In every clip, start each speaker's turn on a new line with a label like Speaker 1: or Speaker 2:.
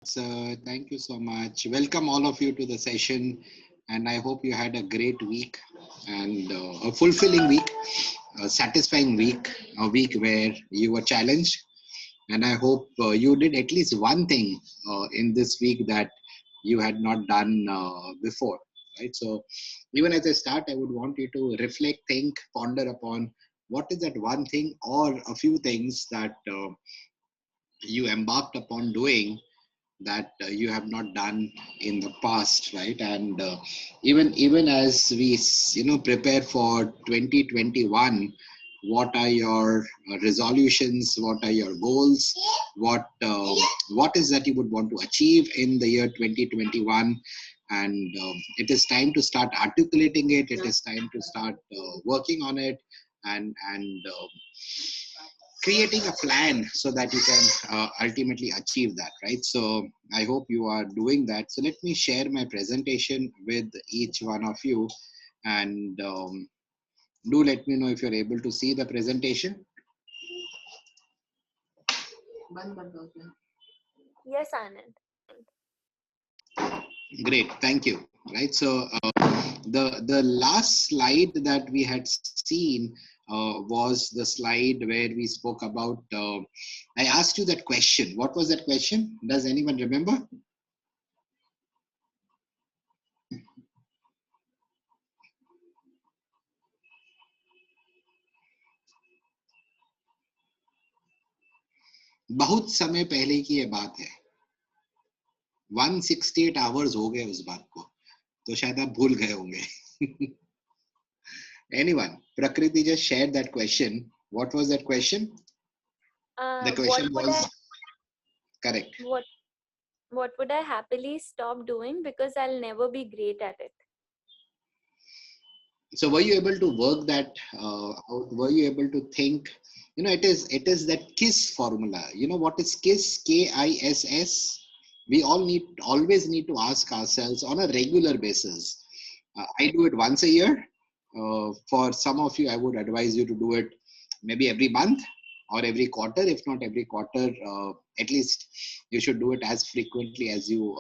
Speaker 1: So thank you so much. Welcome all of you to the session, and I hope you had a great week and a fulfilling week, a satisfying week, a week where you were challenged. And I hope you did at least one thing in this week that you had not done before. Right. So even as I start, I would want you to reflect, think, ponder upon what is that one thing or a few things that you embarked upon doing that you have not done in the past, right? And even as we prepare for 2021, what are your resolutions, what are your goals, what is that you would want to achieve in the year 2021? And it is time to start articulating it, it is time to start working on it, and creating a plan so that you can ultimately achieve that, right? So I hope you are doing that. So let me share my presentation with each one of you, and do let me know if you're able to see the presentation.
Speaker 2: Yes, Anand.
Speaker 1: Great, thank you. Right, so the last slide that we had seen was the slide where we spoke about I asked you that question. What was that question? Does anyone remember? बहुत समय पहले की ये बात है, 168 hours हो गए उस बात को, तो शायद आप भूल गए होंगे. Anyone? Prakriti just shared that question. What was that question? The
Speaker 2: What
Speaker 1: question
Speaker 2: would I
Speaker 1: was correct.
Speaker 2: what what would I happily stop doing because I'll never be great at it?
Speaker 1: So were you able to work that out? Were you able to think? It is that KISS formula. You know what is KISS? KISS. We all always need to ask ourselves on a regular basis. I do it once a year. For some of you, I would advise you to do it maybe every month or every quarter. If not every quarter, at least you should do it as frequently as you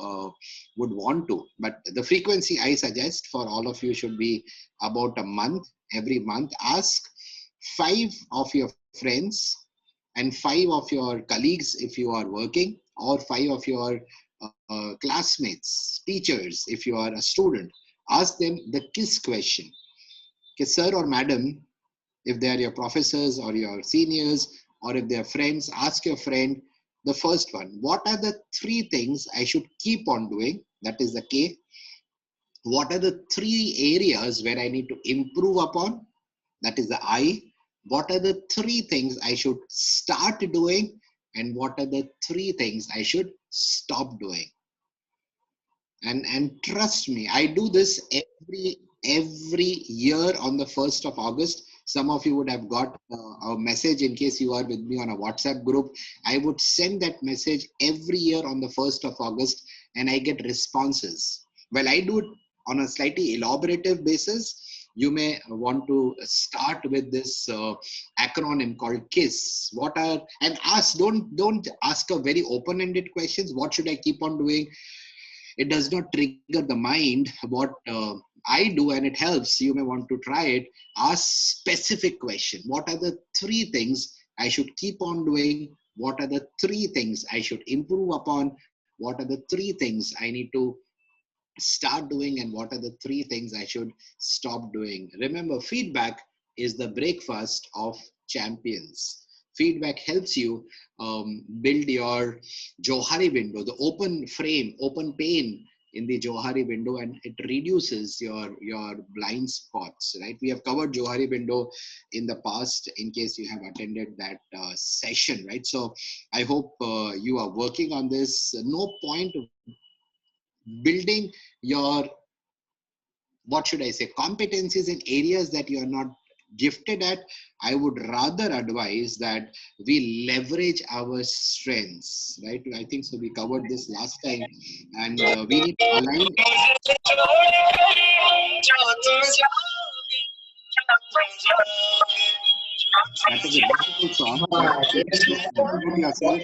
Speaker 1: would want to. But the frequency I suggest for all of you should be about a month. Every month, ask 5 of your friends and 5 of your colleagues if you are working, or 5 of your classmates, teachers if you are a student. Ask them the KISS question. Sir or madam, if they are your professors or your seniors, or if they are friends, ask your friend the first one. What are the 3 things I should keep on doing? That is the K. What are the 3 areas where I need to improve upon? That is the I. What are the 3 things I should start doing? And what are the 3 things I should stop doing? And trust me, I do this every year on the 1st of August. Some of you would have got a message in case you are with me on a WhatsApp group. I would send that message every year on the 1st of August, and I get responses. Well, I do it on a slightly elaborative basis. You may want to start with this acronym called KISS. What are, and ask, don't ask a very open-ended questions. What should I keep on doing? It does not trigger the mind. What I do, and it helps, you may want to try it. Ask specific question. What are the 3 things I should keep on doing? What are the 3 things I should improve upon? What are the 3 things I need to start doing, and what are the 3 things I should stop doing? Remember, feedback is the breakfast of champions. Feedback helps you build your Johari window, the open frame, open pane in the Johari window, and it reduces your blind spots, right? We have covered Johari window in the past in case you have attended that session, right? So I hope you are working on this. No point building your, what should I say, competencies in areas that you are not gifted at. I would rather advise that we leverage our strengths, right? I think so. We covered this last time, and we need to align. That is a beautiful song. But please unmute yourself.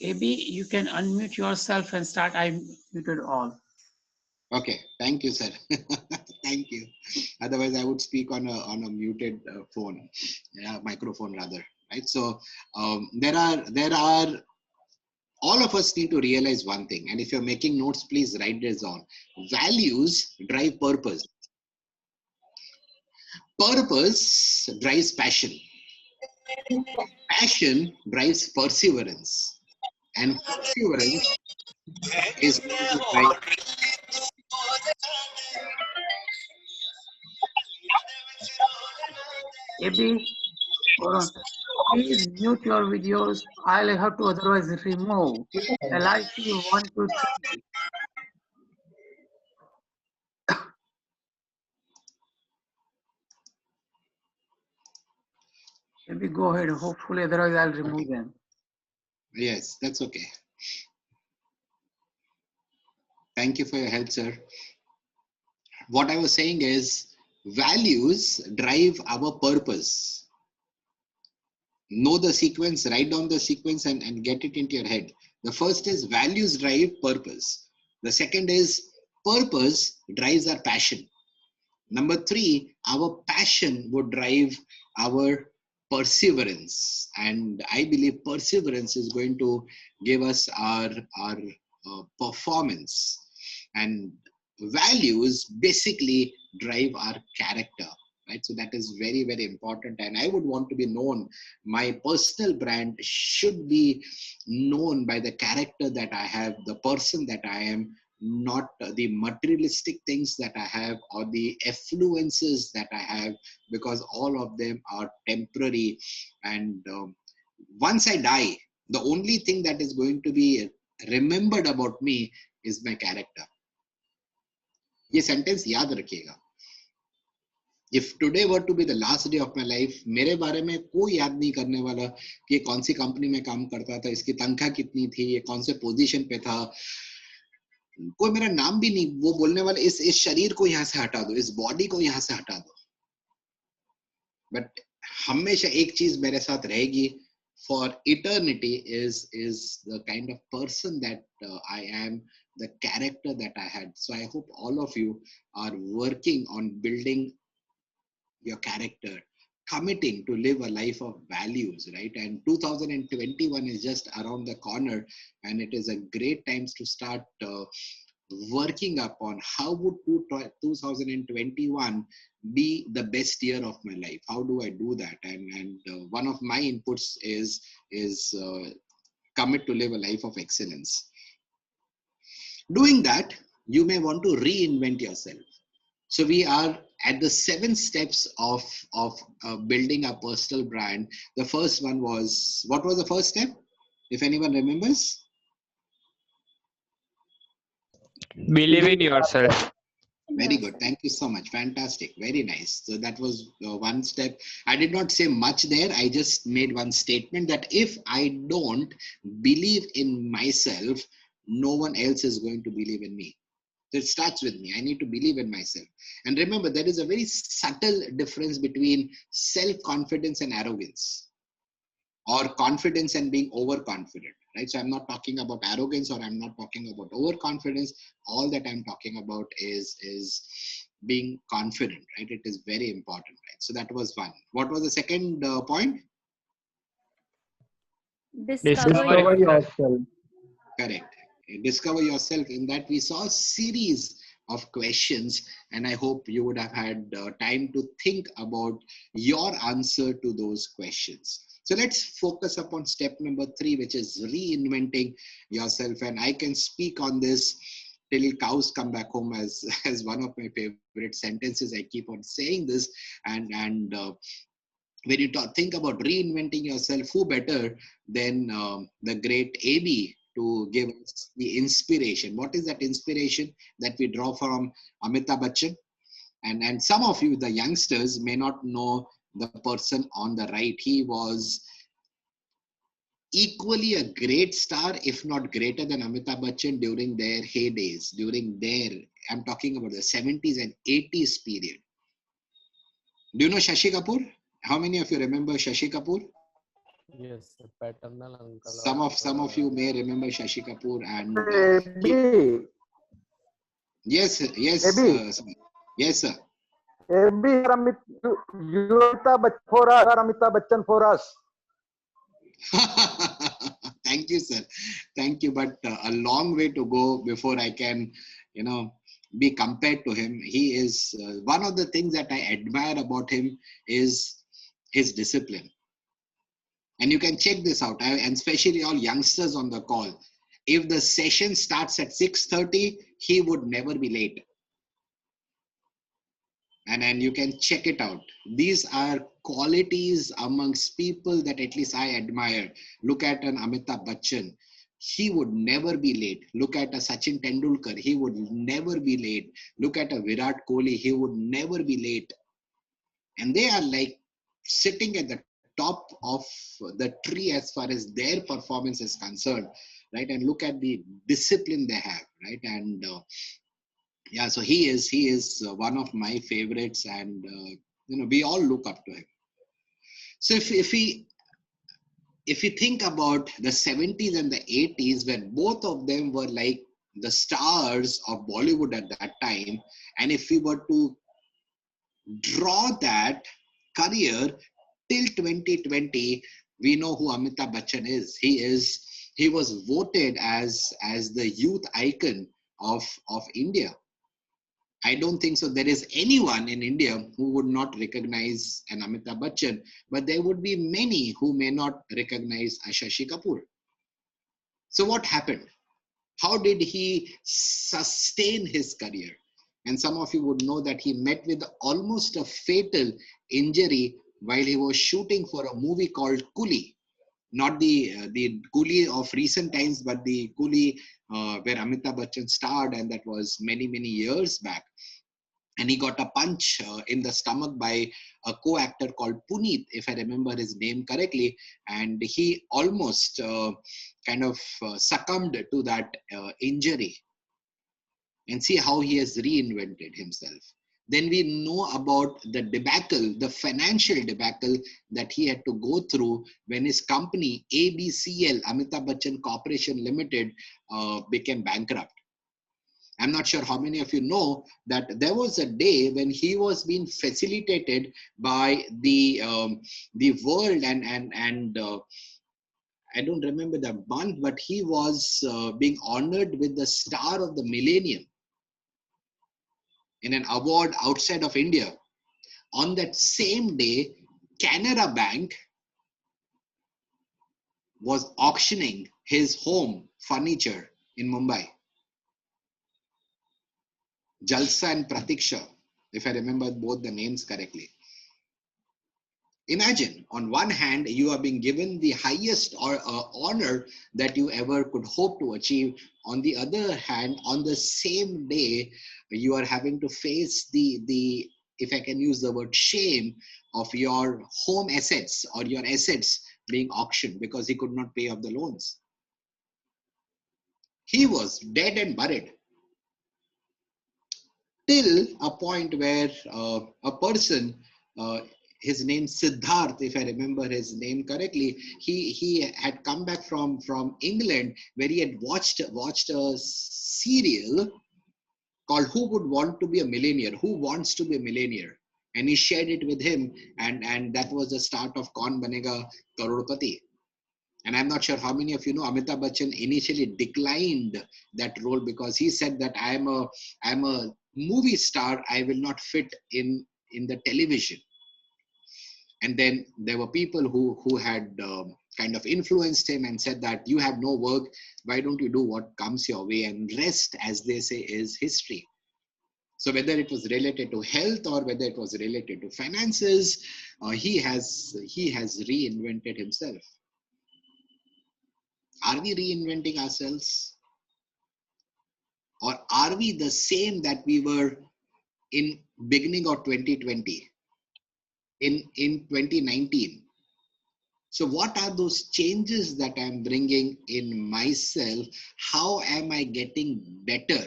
Speaker 3: AB, you can unmute yourself and start. I muted all.
Speaker 1: Okay, thank you, sir. Thank you. Otherwise, I would speak on a muted phone, microphone rather. Right. So there are all of us need to realize one thing, and if you're making notes, please write this on. Values drive purpose. Purpose drives passion. Passion drives perseverance, and perseverance is going to drive.
Speaker 3: AB, hold on. Please mute your videos. I'll have to otherwise remove. LIC 123. AB, go ahead. Hopefully, otherwise I'll remove
Speaker 1: Okay.
Speaker 3: them.
Speaker 1: Yes, that's okay. Thank you for your help, sir. What I was saying is values drive our purpose. Know the sequence, write down the sequence and get it into your head. The first is values drive purpose. The second is purpose drives our passion. Number three, our passion would drive our perseverance. And I believe perseverance is going to give us our performance. And values basically drive our character. Right? So that is very, very important. And I would want to be known. My personal brand should be known by the character that I have, the person that I am, not the materialistic things that I have or the affluences that I have, because all of them are temporary. And once I die, the only thing that is going to be remembered about me is my character. ये sentence याद रखिएगा. If today were to be the last day of my life, मेरे बारे में कोई याद नहीं करने वाला कि कौन सी कंपनी में काम करता था, इसकी तनख्वाह कितनी थी, ये कौन से पोजीशन पे था, कोई मेरा नाम भी नहीं. वो बोलने वाले इस शरीर को यहाँ से हटा दो, इस बॉडी को यहाँ से हटा दो. बट हमेशा एक चीज मेरे साथ रहेगी for eternity is the kind of person that I am, the character that I had. So I hope all of you are working on building your character, committing to live a life of values, right? And 2021 is just around the corner, and it is a great times to start working upon how would 2021 be the best year of my life. How do I do that? And one of my inputs is commit to live a life of excellence. Doing that, you may want to reinvent yourself. So we are at the 7 steps of building a personal brand. The first one was, what was the first step? If anyone remembers?
Speaker 4: Believe in yourself.
Speaker 1: Very good. Thank you so much. Fantastic. Very nice. So that was one step. I did not say much there. I just made one statement that if I don't believe in myself, no one else is going to believe in me. So it starts with me. I need to believe in myself. And remember, there is a very subtle difference between self-confidence and arrogance, or confidence and being overconfident, right? So I'm not talking about arrogance, or I'm not talking about overconfidence. All that I'm talking about is being confident, right? It is very important, right? So that was one. What was the second point?
Speaker 2: Discover
Speaker 4: Discover
Speaker 2: yourself.
Speaker 4: yourself.
Speaker 1: Correct. Discover yourself. In that, we saw a series of questions, and I hope you would have had time to think about your answer to those questions. So let's focus upon step number 3, which is reinventing yourself. And I can speak on this till cows come back home as one of my favorite sentences. I keep on saying this, and when you think about reinventing yourself, who better than the great AB to give us the inspiration? What is that inspiration that we draw from Amitabh Bachchan? And some of you, the youngsters, may not know the person on the right. He was equally a great star, if not greater than Amitabh Bachchan during their heydays, I'm talking about the 70s and 80s period. Do you know Shashi Kapoor? How many of you remember Shashi Kapoor?
Speaker 5: Yes, paternal uncle
Speaker 1: Some of you may remember Shashi Kapoor, and
Speaker 6: Abby,
Speaker 1: yes,
Speaker 6: Abby,
Speaker 1: sir. Yes, sir.
Speaker 6: Abby, you are Amitabh Bachchan for us.
Speaker 1: Thank you, sir. Thank you. But a long way to go before I can, you know, be compared to him. He is one of the things that I admire about him is his discipline. And you can check this out, and especially all youngsters on the call. If the session starts at 6:30, he would never be late. And you can check it out. These are qualities amongst people that at least I admire. Look at an Amitabh Bachchan. He would never be late. Look at a Sachin Tendulkar. He would never be late. Look at a Virat Kohli. He would never be late. And they are like sitting at the top of the tree as far as their performance is concerned, right? And look at the discipline they have, right? And yeah, so he is one of my favorites, and we all look up to him. So if we think about the 70s and the 80s, when both of them were like the stars of Bollywood at that time, and if we were to draw that career till 2020, we know who Amitabh Bachchan is. He was voted as the youth icon of India. I don't think so. There is anyone in India who would not recognize an Amitabh Bachchan, but there would be many who may not recognize a Shashi Kapoor. So what happened? How did he sustain his career? And some of you would know that he met with almost a fatal injury while he was shooting for a movie called Coolie. Not the Coolie of recent times, but the Coolie where Amitabh Bachchan starred, and that was many years back. And he got a punch in the stomach by a co-actor called Puneet, if I remember his name correctly, and he almost succumbed to that injury. And see how he has reinvented himself. Then we know about the debacle, the financial debacle that he had to go through when his company ABCL, Amitabh Bachchan Corporation Limited, became bankrupt. I'm not sure how many of you know that there was a day when he was being facilitated by the world, and I don't remember the month, but he was being honored with the Star of the Millennium in an award outside of India. On that same day, Canara Bank was auctioning his home furniture in Mumbai. Jalsa and Pratiksha, if I remember both the names correctly. Imagine, on one hand, you are being given the highest honor that you ever could hope to achieve. On the other hand, on the same day, you are having to face the if I can use the word shame, of your home assets or your assets being auctioned because he could not pay off the loans. He was dead and buried till a point where a person, his name Siddharth, if I remember his name correctly, he had come back from England, where he had watched a serial called Who Would Want to Be a Millionaire? Who Wants to Be a Millionaire? And he shared it with him, and that was the start of Kaun Banega Crorepati. And I'm not sure how many of you know Amitabh Bachchan initially declined that role because he said that I'm a movie star, I will not fit in the television. And then there were people who had kind of influenced him and said that you have no work, why don't you do what comes your way? And rest, as they say, is history. So whether it was related to health or whether it was related to finances, he has reinvented himself. Are we reinventing ourselves? Or are we the same that we were in beginning of 2020, in 2019? So what are those changes that I'm bringing in myself? How am I getting better?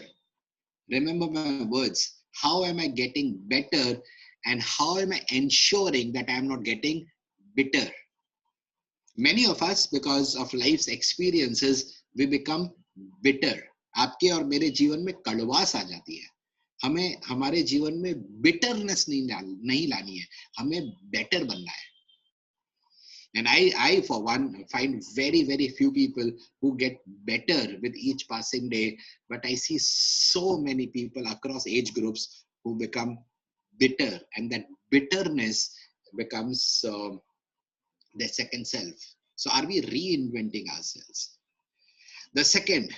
Speaker 1: Remember my words. How am I getting better? And how am I ensuring that I'm not getting bitter? Many of us, because of life's experiences, we become bitter. आपके और मेरे जीवन में कड़वास आ जाती है. हमें हमारे जीवन में बिटरनेस नहीं लानी है, हमें बेटर बनना है. And I for one find very, very few people who get better with each passing day. But I see so many people across age groups who become bitter, and that bitterness becomes their second self. So are we reinventing ourselves? The second,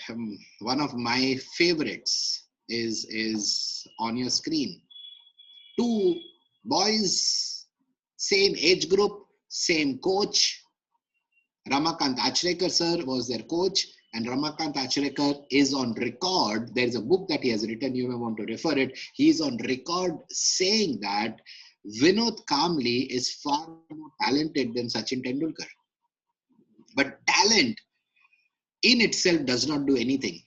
Speaker 1: one of my favorites is on your screen. Two boys, same age group, same coach. Ramakant Achrekar sir was their coach, and Ramakant Achrekar is on record. There's a book that he has written, you may want to refer it. He is on record saying that Vinod Kamli is far more talented than Sachin Tendulkar. But talent in itself does not do anything.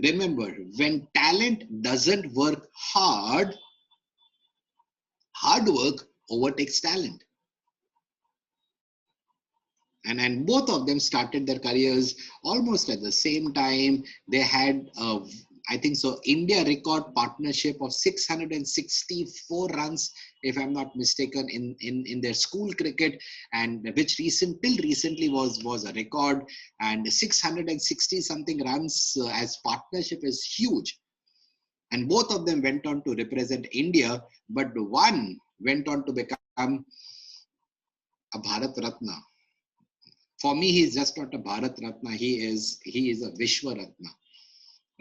Speaker 1: Remember, when talent doesn't work hard, hard work overtakes talent. And both of them started their careers almost at the same time. They had, I think so, India record partnership of 664 runs, if I'm not mistaken, in their school cricket, and which till recently was a record. And 660 something runs as partnership is huge. And both of them went on to represent India, but one went on to become a Bharat Ratna. For me, he's just not a Bharat Ratna. He is a Vishwa Ratna,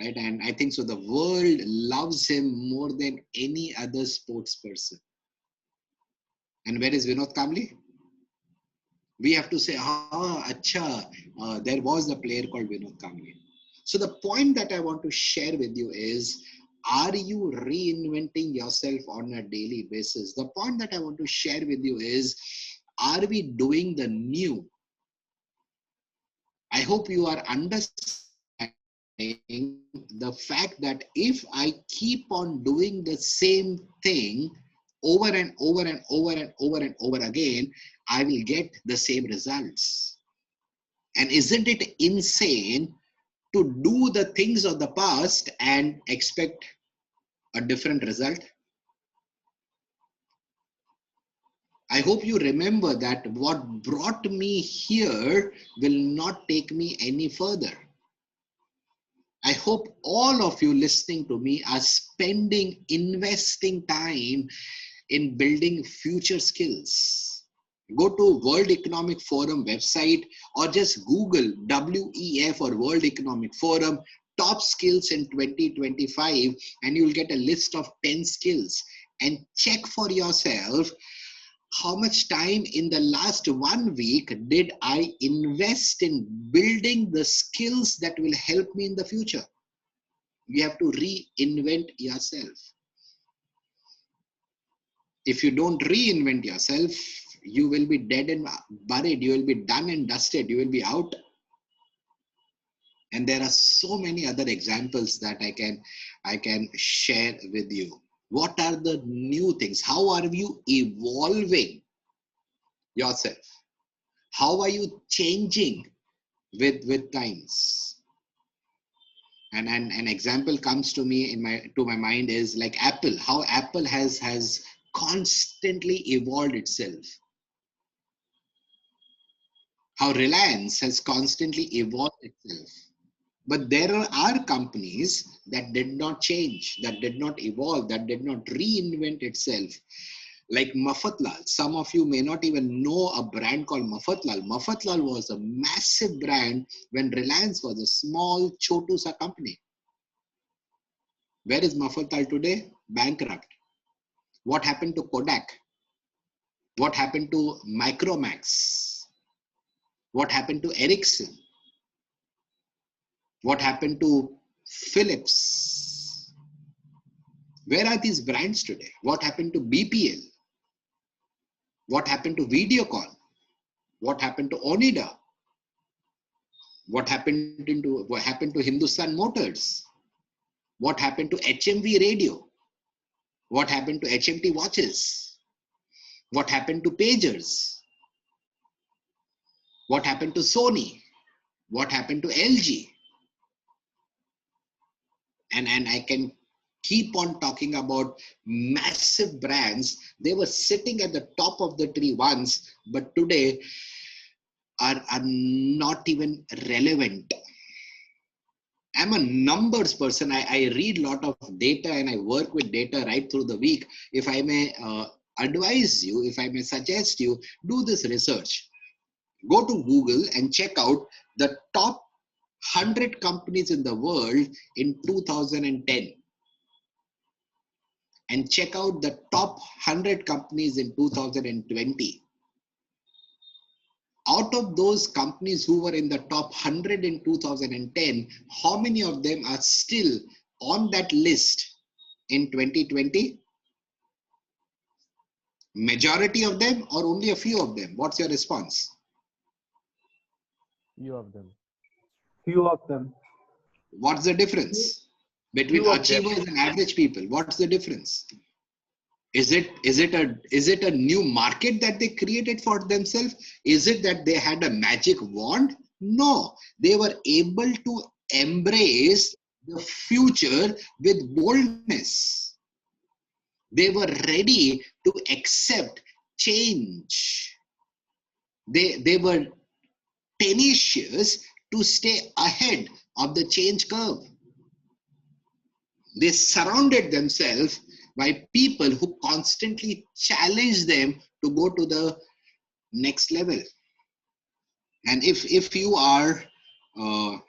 Speaker 1: right? And I think so. The world loves him more than any other sports person. And where is Vinod Kamli? We have to say, acha, there was a player called Vinod Kamli. So the point that I want to share with you is, are you reinventing yourself on a daily basis? The point that I want to share with you is, are we doing the new? I hope you are understanding the fact that if I keep on doing the same thing over and over and over and over and over again, I will get the same results. And isn't it insane to do the things of the past and expect a different result? I hope you remember that what brought me here will not take me any further. I hope all of you listening to me are investing time in building future skills. Go to World Economic Forum website or just Google WEF or World Economic Forum top skills in 2025, and you'll get a list of 10 skills, and check for yourself how much time in the last 1 week did I invest in building the skills that will help me in the future. You have to reinvent yourself. If you don't reinvent yourself, you will be dead and buried. You will be done and dusted. You will be out. And there are so many other examples that I can share with you. What are the new things? How are you evolving yourself? How are you changing with times? And an example comes to me to my mind is like Apple. How Apple has constantly evolved itself. How Reliance has constantly evolved itself. But there are companies that did not change, that did not evolve, that did not reinvent itself. Like Mafatlal. Some of you may not even know a brand called Mafatlal. Mafatlal was a massive brand when Reliance was a small Chotu sa company. Where is Mafatlal today? Bankrupt. What happened to Kodak? What happened to Micromax? What happened to Ericsson? What happened to Philips? Where are these brands today? What happened to BPL? What happened to Videocon? What happened to Onida? What happened to Hindustan Motors? What happened to HMV Radio? What happened to HMT watches? What happened to pagers? What happened to Sony? What happened to LG? And I can keep on talking about massive brands. They were sitting at the top of the tree once, but today are not even relevant. I'm a numbers person. I read a lot of data and I work with data right through the week. If I may advise you, if I may suggest you, do this research. Go to Google and check out the top 100 companies in the world in 2010. And check out the top 100 companies in 2020. Out of those companies who were in the top 100 in 2010, how many of them are still on that list in 2020? Majority of them or only a few of them? What's your response?
Speaker 5: Few of them.
Speaker 6: Few of them.
Speaker 1: What's the difference between
Speaker 6: Few of them.
Speaker 1: achievers and average people? What's the difference? Is it a new market that they created for themselves? Is it that they had a magic wand? No, they were able to embrace the future with boldness. They were ready to accept change. They were tenacious to stay ahead of the change curve. They surrounded themselves by people who constantly challenge them to go to the next level. And if you are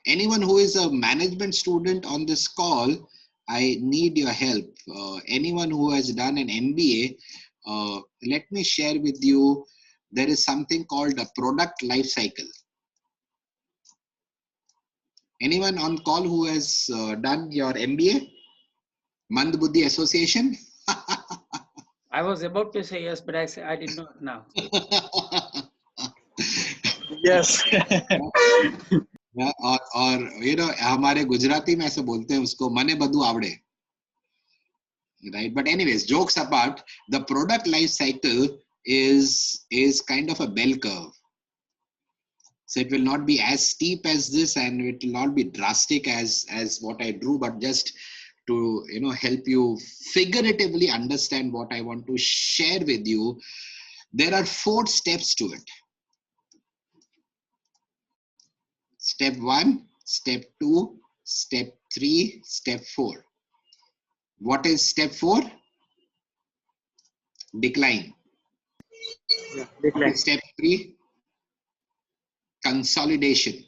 Speaker 1: anyone who is a management student on this call, I need your help. Anyone who has done an MBA, let me share with you, there is something called a product life cycle. Anyone on call who has done your MBA? Mand Buddhi Association?
Speaker 3: I was about to say yes, but I did not now.
Speaker 6: Yes.
Speaker 1: और you know हमारे गुजराती में ऐसे बोलते हैं उसको मने बधु आवड़े, right? But anyways, jokes apart, the product life cycle is kind of a bell curve. So it will not be as steep as this, and it will not be drastic as what I drew, but just to help you figuratively understand what I want to share with you. There are 4 steps to it. Step 1, step 2, step 3, step 4. What is step 4? Decline.
Speaker 6: Yeah,
Speaker 1: What is step 3? Consolidation.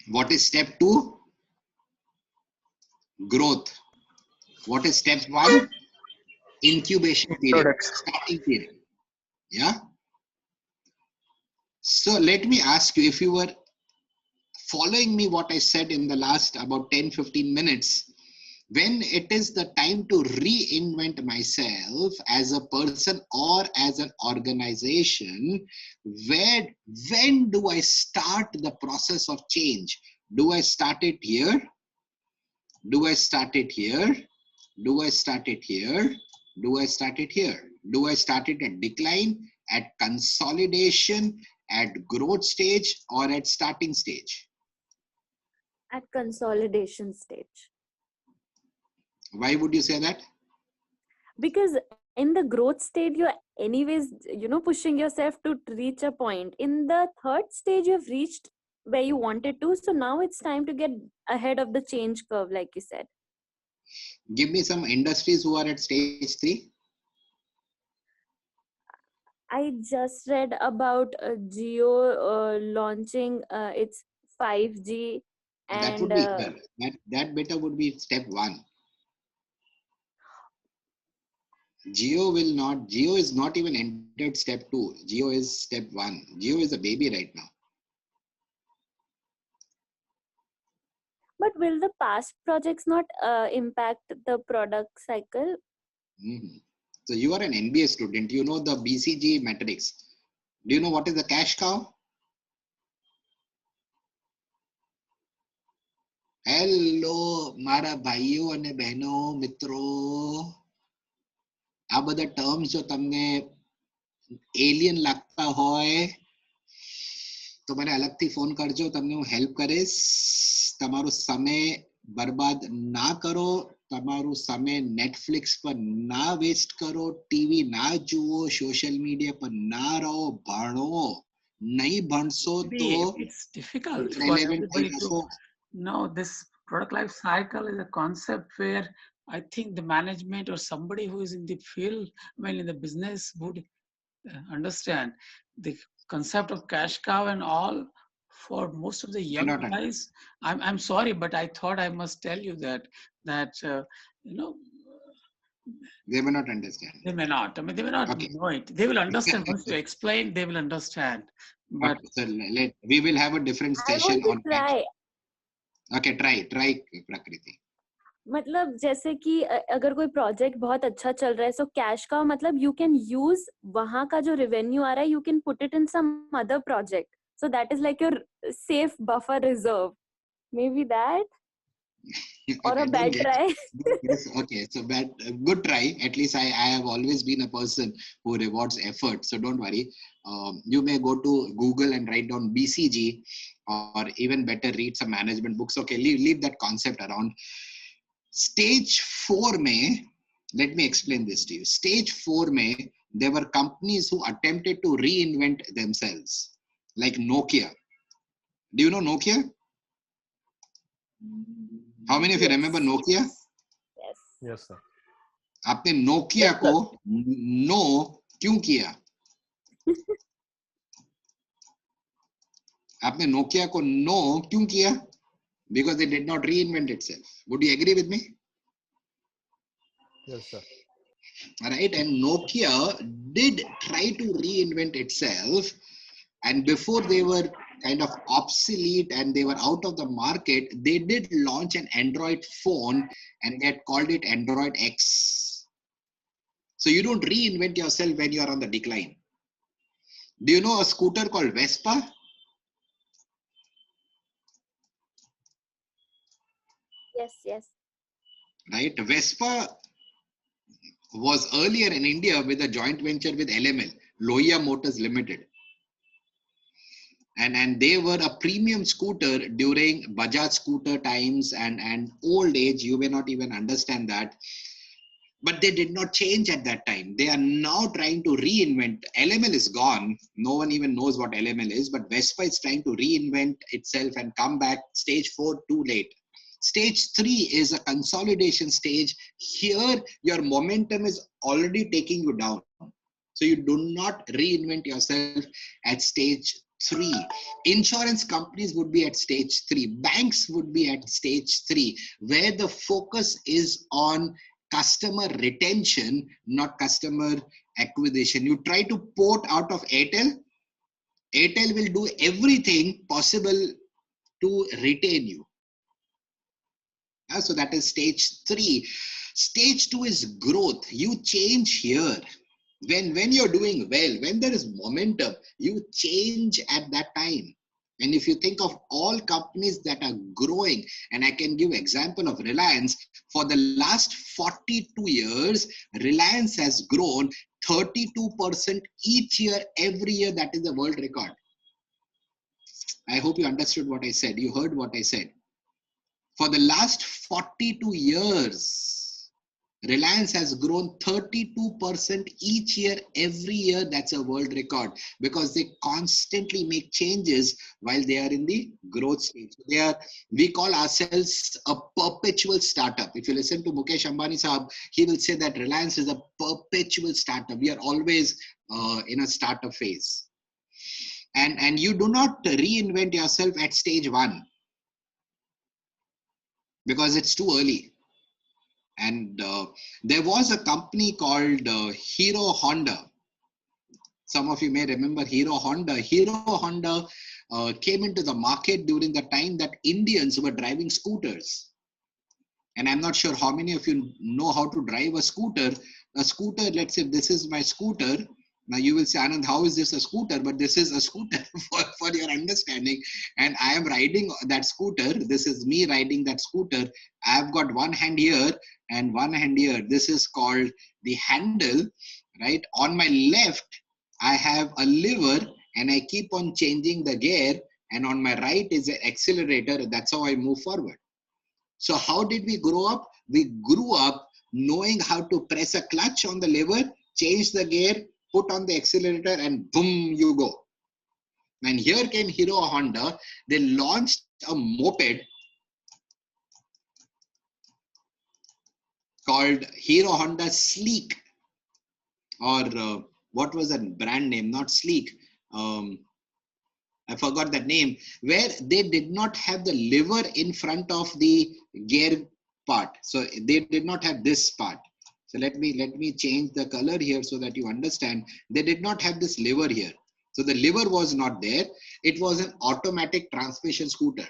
Speaker 1: What is step 2? Growth. What is step 1? Incubation period, starting period. Yeah. So let me ask you, if you were following me what I said in the last about 10-15 minutes, when it is the time to reinvent myself as a person or as an organization, when do I start the process of change? Do I start it here? Do I start it here? Do I start it here? Do I start it here? Do I start it at decline, at consolidation, at growth stage, or at starting stage?
Speaker 2: At consolidation stage.
Speaker 1: Why would you say that?
Speaker 2: Because in the growth stage, you're anyways, pushing yourself to reach a point. In the third stage, you've reached where you wanted to. So now it's time to get ahead of the change curve, like you said.
Speaker 1: Give me some industries who are at stage 3.
Speaker 2: I just read about Jio launching its 5G,
Speaker 1: That would
Speaker 2: and
Speaker 1: be here. That better would be step 1. Geo is not even entered step 2. Geo is step 1. Geo is a baby right now.
Speaker 2: but will the past projects not impact the product cycle?
Speaker 1: So you are an MBA student. You know the BCG matrix. Do you know what is the cash cow? Hello, મારા ભાઈઓ અને બહેનો મિત્રો, આ બધા terms જો તમને alien લાગતા હોય તો મને અલગથી ફોન કરજો, તમને હું હેલ્પ કરીશ. તમારો સમય બરબાદ ના કરો, તમારું સમય નેટફ્લિક્સ પર ના વેસ્ટ કરો, ટીવી ના જુઓ, સોશિયલ મીડિયા પર ના રહો, ભણો. નહીં ભણશો તો
Speaker 3: It's difficult for
Speaker 1: relevant થઈ
Speaker 3: everybody to
Speaker 1: જશો.
Speaker 3: know this product life cycle is a concept where I think the management or somebody who is in the field, in the business would understand the concept of cash cow and all. For most of the young
Speaker 1: Not
Speaker 3: guys, I'm sorry, but I thought I must tell you that you know
Speaker 1: They may not understand.
Speaker 3: they may not. I mean, they may not
Speaker 1: Okay.
Speaker 3: know it. They will understand once you explain. They will understand. But
Speaker 1: Okay, so we will have a different
Speaker 2: I
Speaker 1: session
Speaker 2: want to
Speaker 1: on that.
Speaker 2: try.
Speaker 1: Okay, try Prakriti.
Speaker 2: मतलब जैसे कि अगर कोई project बहुत अच्छा चल रहा है, सो कैश का मतलब यू कैन यूज वहां का जो रेवेन्यू आ रहा है, you can put it in some other project, so that is like your safe buffer reserve, maybe that or
Speaker 1: Okay,
Speaker 2: a bad try.
Speaker 1: yes, okay, so good try. At least I have always been a person who rewards effort. So don't worry. You may go to Google and write down BCG, or even better, read some management books. Okay, leave that concept around. Stage 4 may, let me explain this to you. Stage 4 may, there were companies who attempted to reinvent themselves, like Nokia. Do you know Nokia? How many of you remember Nokia?
Speaker 2: Yes.
Speaker 5: Yes, sir.
Speaker 1: आपने Nokia को no क्यों किया? आपने Nokia को no क्यों किया? Because it did not reinvent itself. Would you agree with me?
Speaker 5: Yes, sir.
Speaker 1: Right, and Nokia did try to reinvent itself, and before they were kind of obsolete and they were out of the market, they did launch an Android phone and they had called it Android X. So you don't reinvent yourself when you are on the decline. Do you know a scooter called Vespa?
Speaker 2: Yes.
Speaker 1: Right, Vespa was earlier in India with a joint venture with LML, Lohia Motors Limited. And they were a premium scooter during Bajaj scooter times and old age. You may not even understand that. But they did not change at that time. They are now trying to reinvent. LML is gone. No one even knows what LML is. But Vespa is trying to reinvent itself and come back. Stage 4, too late. Stage 3 is a consolidation stage. Here, your momentum is already taking you down. So you do not reinvent yourself at stage 3. Insurance companies would be at stage 3. Banks would be at stage 3, where the focus is on customer retention, not customer acquisition. You try to port out of Airtel, Airtel will do everything possible to retain you. So that is stage 3. Stage 2 is growth. You change here. When you're doing well, when there is momentum, you change at that time. And if you think of all companies that are growing, and I can give example of Reliance, for the last 42 years, Reliance has grown 32% each year, every year. That is the world record. I hope you understood what I said. You heard what I said. For the last 42 years, Reliance has grown 32% each year, every year. That's a world record, because they constantly make changes while they are in the growth stage. We call ourselves a perpetual startup. If you listen to Mukesh Ambani Sahab, he will say that Reliance is a perpetual startup. We are always in a startup phase. And you do not reinvent yourself at stage 1, because it's too early. And there was a company called Hero Honda. Some of you may remember Hero Honda. Hero Honda came into the market during the time that Indians were driving scooters. And I'm not sure how many of you know how to drive a scooter. A scooter, let's say this is my scooter. Now you will say, Anand, how is this a scooter? But this is a scooter for your understanding. And I am riding that scooter. This is me riding that scooter. I've got one hand here and one hand here. This is called the handle, right? On my left, I have a lever and I keep on changing the gear, and on my right is an accelerator. That's how I move forward. So how did we grow up? We grew up knowing how to press a clutch on the lever, change the gear, put on the accelerator, and boom, you go. And here came Hero Honda. They launched a moped called Hero Honda Sleek, or what was that brand name? Not Sleek. I forgot that name, where they did not have the lever in front of the gear part. So they did not have this part. So let me change the color here so that you understand. They did not have this lever here. So the lever was not there. It was an automatic transmission scooter.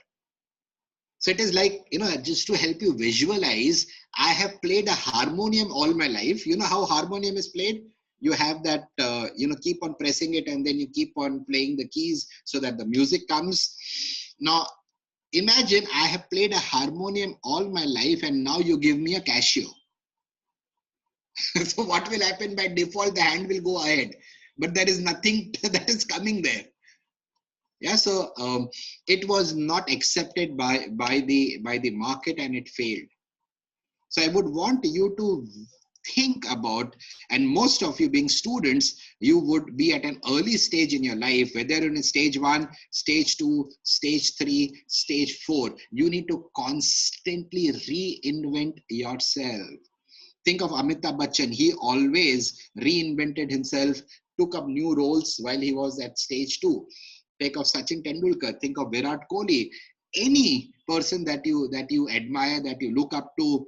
Speaker 1: So it is like, just to help you visualize, I have played a harmonium all my life. You know how harmonium is played? You have that, keep on pressing it and then you keep on playing the keys so that the music comes. Now, imagine I have played a harmonium all my life and now you give me a Casio. So what will happen? By default, the hand will go ahead, but there is nothing that is coming there. Yeah, so it was not accepted by the market and it failed. So I would want you to think about, and most of you being students, you would be at an early stage in your life, whether in stage 1, stage 2, stage 3, stage 4. You need to constantly reinvent yourself. Think of Amitabh Bachchan. He always reinvented himself, took up new roles while he was at stage 2. Think of Sachin Tendulkar. Think of Virat Kohli. Any person that you admire, that you look up to,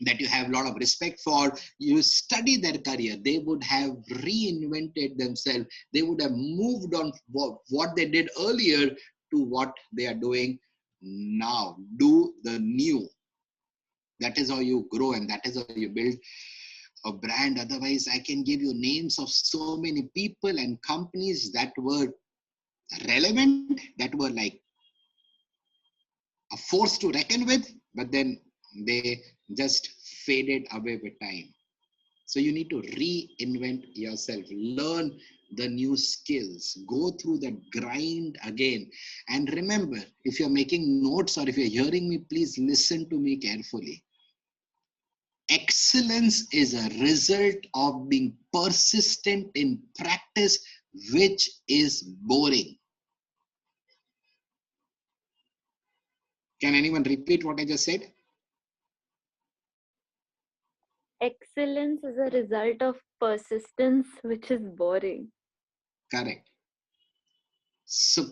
Speaker 1: that you have a lot of respect for, you study their career, they would have reinvented themselves. They would have moved on what they did earlier to what they are doing now. Do the new. That is how you grow and that is how you build a brand. Otherwise, I can give you names of so many people and companies that were relevant, that were like a force to reckon with, but then they just faded away with time. So you need to reinvent yourself, learn the new skills, go through the grind again. And remember, if you're making notes or if you're hearing me, please listen to me carefully. Excellence is a result of being persistent in practice, which is boring. Can anyone repeat what I just said?
Speaker 2: Excellence is a result of persistence, which is boring.
Speaker 1: Correct. So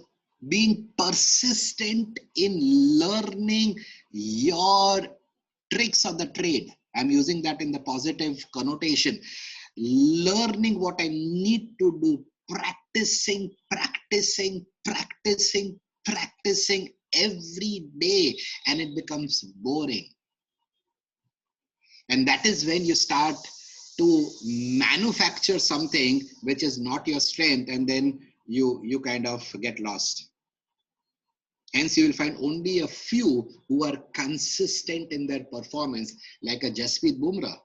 Speaker 1: being persistent in learning your tricks of the trade. I'm using that in the positive connotation. Learning what I need to do, practicing every day, and it becomes boring. And that is when you start to manufacture something which is not your strength, and then you kind of get lost. Hence, you will find only a few who are consistent in their performance, like a Jasprit Bumrah.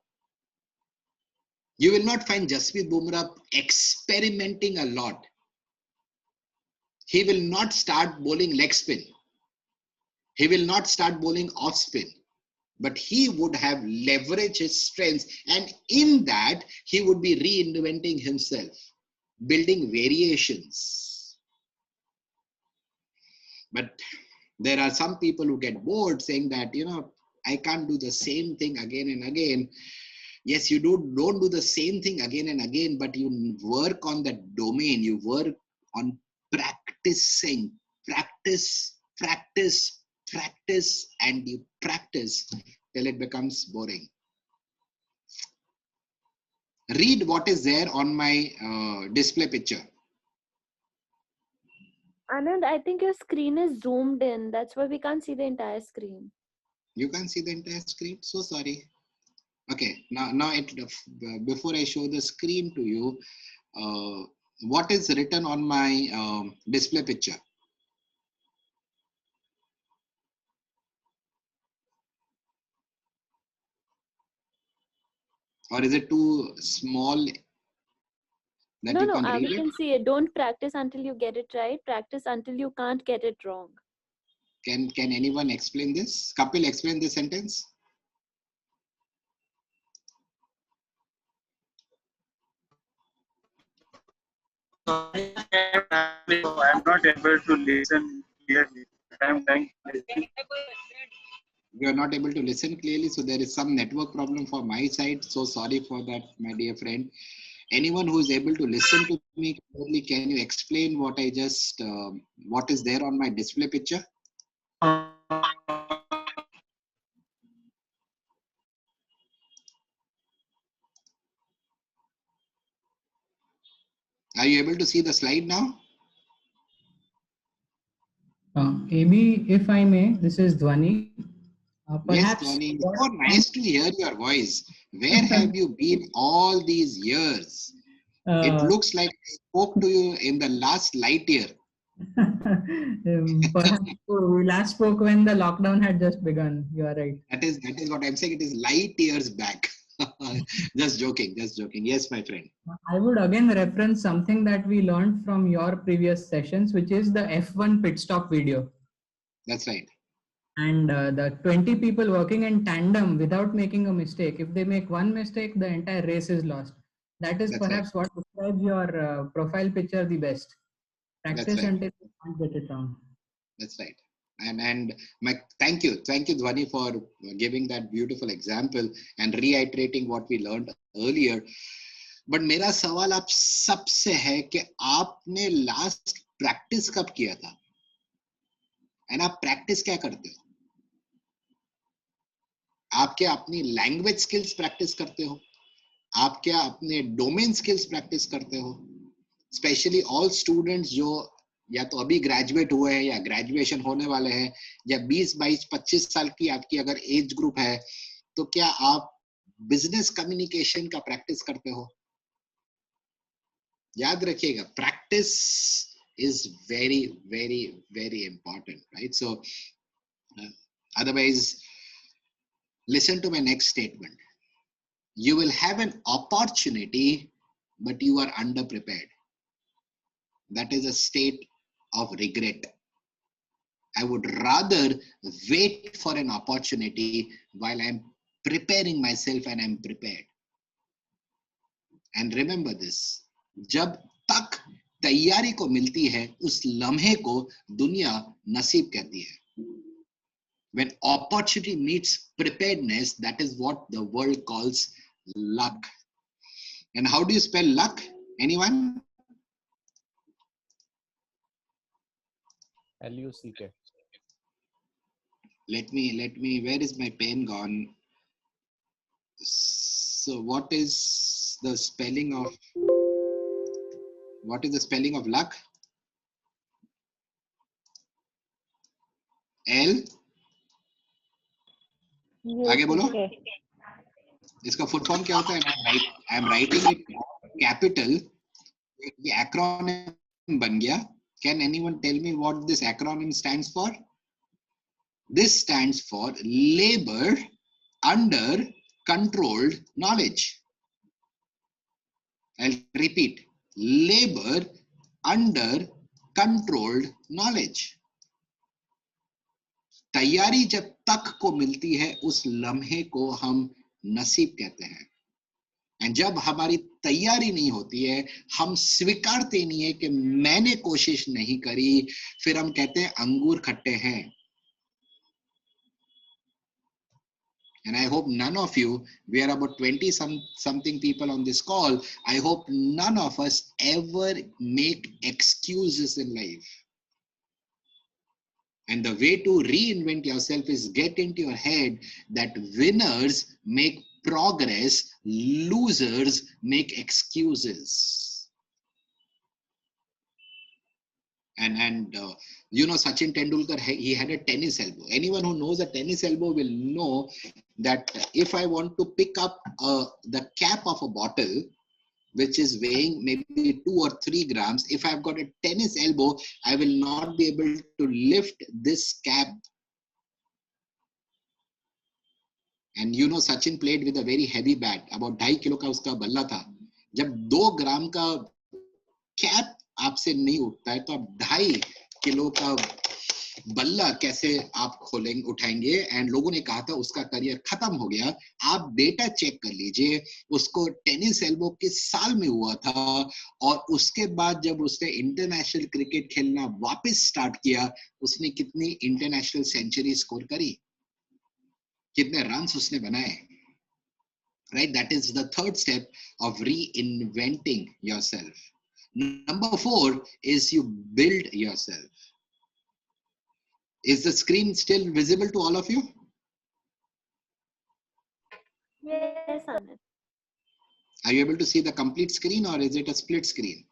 Speaker 1: You will not find Jasprit Bumrah experimenting a lot. He will not start bowling leg spin. He will not start bowling off spin. But he would have leveraged his strengths, and in that, he would be reinventing himself, building variations. But there are some people who get bored saying that, I can't do the same thing again and again. Yes, you don't do the same thing again and again, but you work on that domain. You work on practicing, and you practice till it becomes boring. Read what is there on my display picture.
Speaker 2: Anand, I think your screen is zoomed in. That's why we can't see the entire screen.
Speaker 1: You can see the entire screen. So sorry. Okay, now before I show the screen to you, what is written on my display picture? Or is it too small? that
Speaker 2: No,
Speaker 1: you
Speaker 2: no,
Speaker 1: can read
Speaker 2: we
Speaker 1: it?
Speaker 2: can see it. Don't practice until you get it right. Practice until you can't get it wrong.
Speaker 1: Can anyone explain this? Kapil, explain this sentence.
Speaker 6: I'm not able to listen clearly. I'm trying to listen.
Speaker 1: You are not able to listen clearly, so there is some network problem for my side. So sorry for that, my dear friend. Anyone who is able to listen to me clearly, can you explain what I just, what is there on my display picture? Are you able to see the slide now?
Speaker 7: Amy, if I may, this is Dhwani.
Speaker 1: Yes,
Speaker 7: Perhaps
Speaker 1: Tony.
Speaker 7: what
Speaker 1: So nice to hear your voice. Where have you been all these years? It looks like I spoke to you in the last light year.
Speaker 7: perhaps we last spoke when the lockdown had just begun. You are right.
Speaker 1: That is what I'm saying. It is light years back. Just joking, just joking. Yes, my friend.
Speaker 7: I would again reference something that we learned from your previous sessions, which is the F1 pit stop video.
Speaker 1: That's right.
Speaker 7: And the 20 people working in tandem without making a mistake. If they make one mistake, the entire race is lost. That is
Speaker 1: That's right.
Speaker 7: perhaps what describes your profile picture the best.
Speaker 1: That's
Speaker 7: Practice
Speaker 1: right.
Speaker 7: until you can't get it wrong.
Speaker 1: That's right. And my thank you, Dhwani, for giving that beautiful example and reiterating what we learned earlier. But मेरा सवाल आप सबसे है कि आपने last practice कब किया था? एंड आप प्रैक्टिस क्या करते हो? आप क्या अपनी लैंग्वेज स्किल्स प्रैक्टिस करते हो? आप क्या अपने डोमेन स्किल्स प्रैक्टिस करते हो? स्पेशली ऑल स्टूडेंट्स जो या तो अभी ग्रेजुएट हुए हैं या ग्रेजुएशन होने वाले हैं या 20, 22, 25 साल की आपकी अगर एज ग्रुप है, तो क्या आप बिजनेस कम्युनिकेशन का प्रैक्टिस करते हो? याद रखिएगा, practice is very important, right? So otherwise, listen to my next statement. You will have an opportunity, but you are underprepared. That is a state of regret. I would rather wait for an opportunity while I'm preparing myself and I'm prepared. And remember this, जब तक तैयारी को मिलती है, उस लम्हे को दुनिया नसीब कहती है. When opportunity meets preparedness, that is what the world calls luck. And how do you spell luck? Anyone?
Speaker 5: LUCK.
Speaker 1: Let me, where is my pen gone? So what is the spelling of luck? L? आगे बोलो. इसका full form क्या होता है? I am writing it capital. ये acronym बन गया. Can anyone tell me what this acronym stands for? This stands for labor under controlled knowledge. I'll repeat. Labor under controlled knowledge. तैयारी जब तक को मिलती है, उस लम्हे को हम नसीब कहते हैं. एंड जब हमारी तैयारी नहीं होती है, हम स्वीकारते नहीं है कि मैंने कोशिश नहीं करी, फिर हम कहते हैं अंगूर खट्टे हैं. And I hope none of you, we are about 20 something people on this call, I hope none of us ever make excuses in life. And the way to reinvent yourself is get into your head that winners make progress, losers make excuses. And you know, Sachin Tendulkar, he had a tennis elbow. Anyone who knows a tennis elbow will know that if I want to pick up the cap of a bottle, which is weighing maybe 2 or 3 grams, if I've got a tennis elbow, I will not be able to lift this cap. And you know, Sachin played with a very heavy bat. About 2.5 kilo का उसका बल्ला था. जब 2 ग्राम का cap आपसे नहीं उठता है तो आप 2.5 किलो का बल्ला कैसे आप खोलेंगे, उठाएंगे? एंड लोगों ने कहा था उसका करियर खत्म हो गया। आप डेटा चेक कर लीजिए, उसको टेनिस एल्बो किस साल में हुआ था, और उसके बाद जब उसने इंटरनेशनल क्रिकेट खेलना वापस स्टार्ट किया, उसने कितनी इंटरनेशनल सेंचुरी स्कोर करी, कितने रन्स उसने बनाए, right? That is the third step of reinventing yourself. Number 4 is you build yourself. Is the screen still visible to all of you?
Speaker 2: Yes, Anand.
Speaker 1: Are you able to see the complete screen or is it a split screen?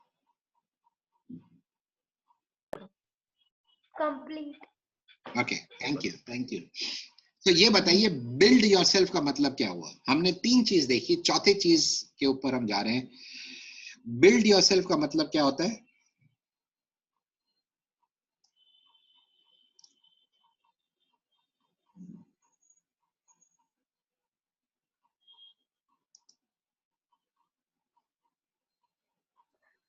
Speaker 8: Complete.
Speaker 1: Okay, thank you, thank you. तो ये बताइए build yourself का मतलब क्या हुआ? हमने 3 चीज देखी, चौथे चीज के ऊपर हम जा रहे हैं। Build yourself का मतलब क्या होता है?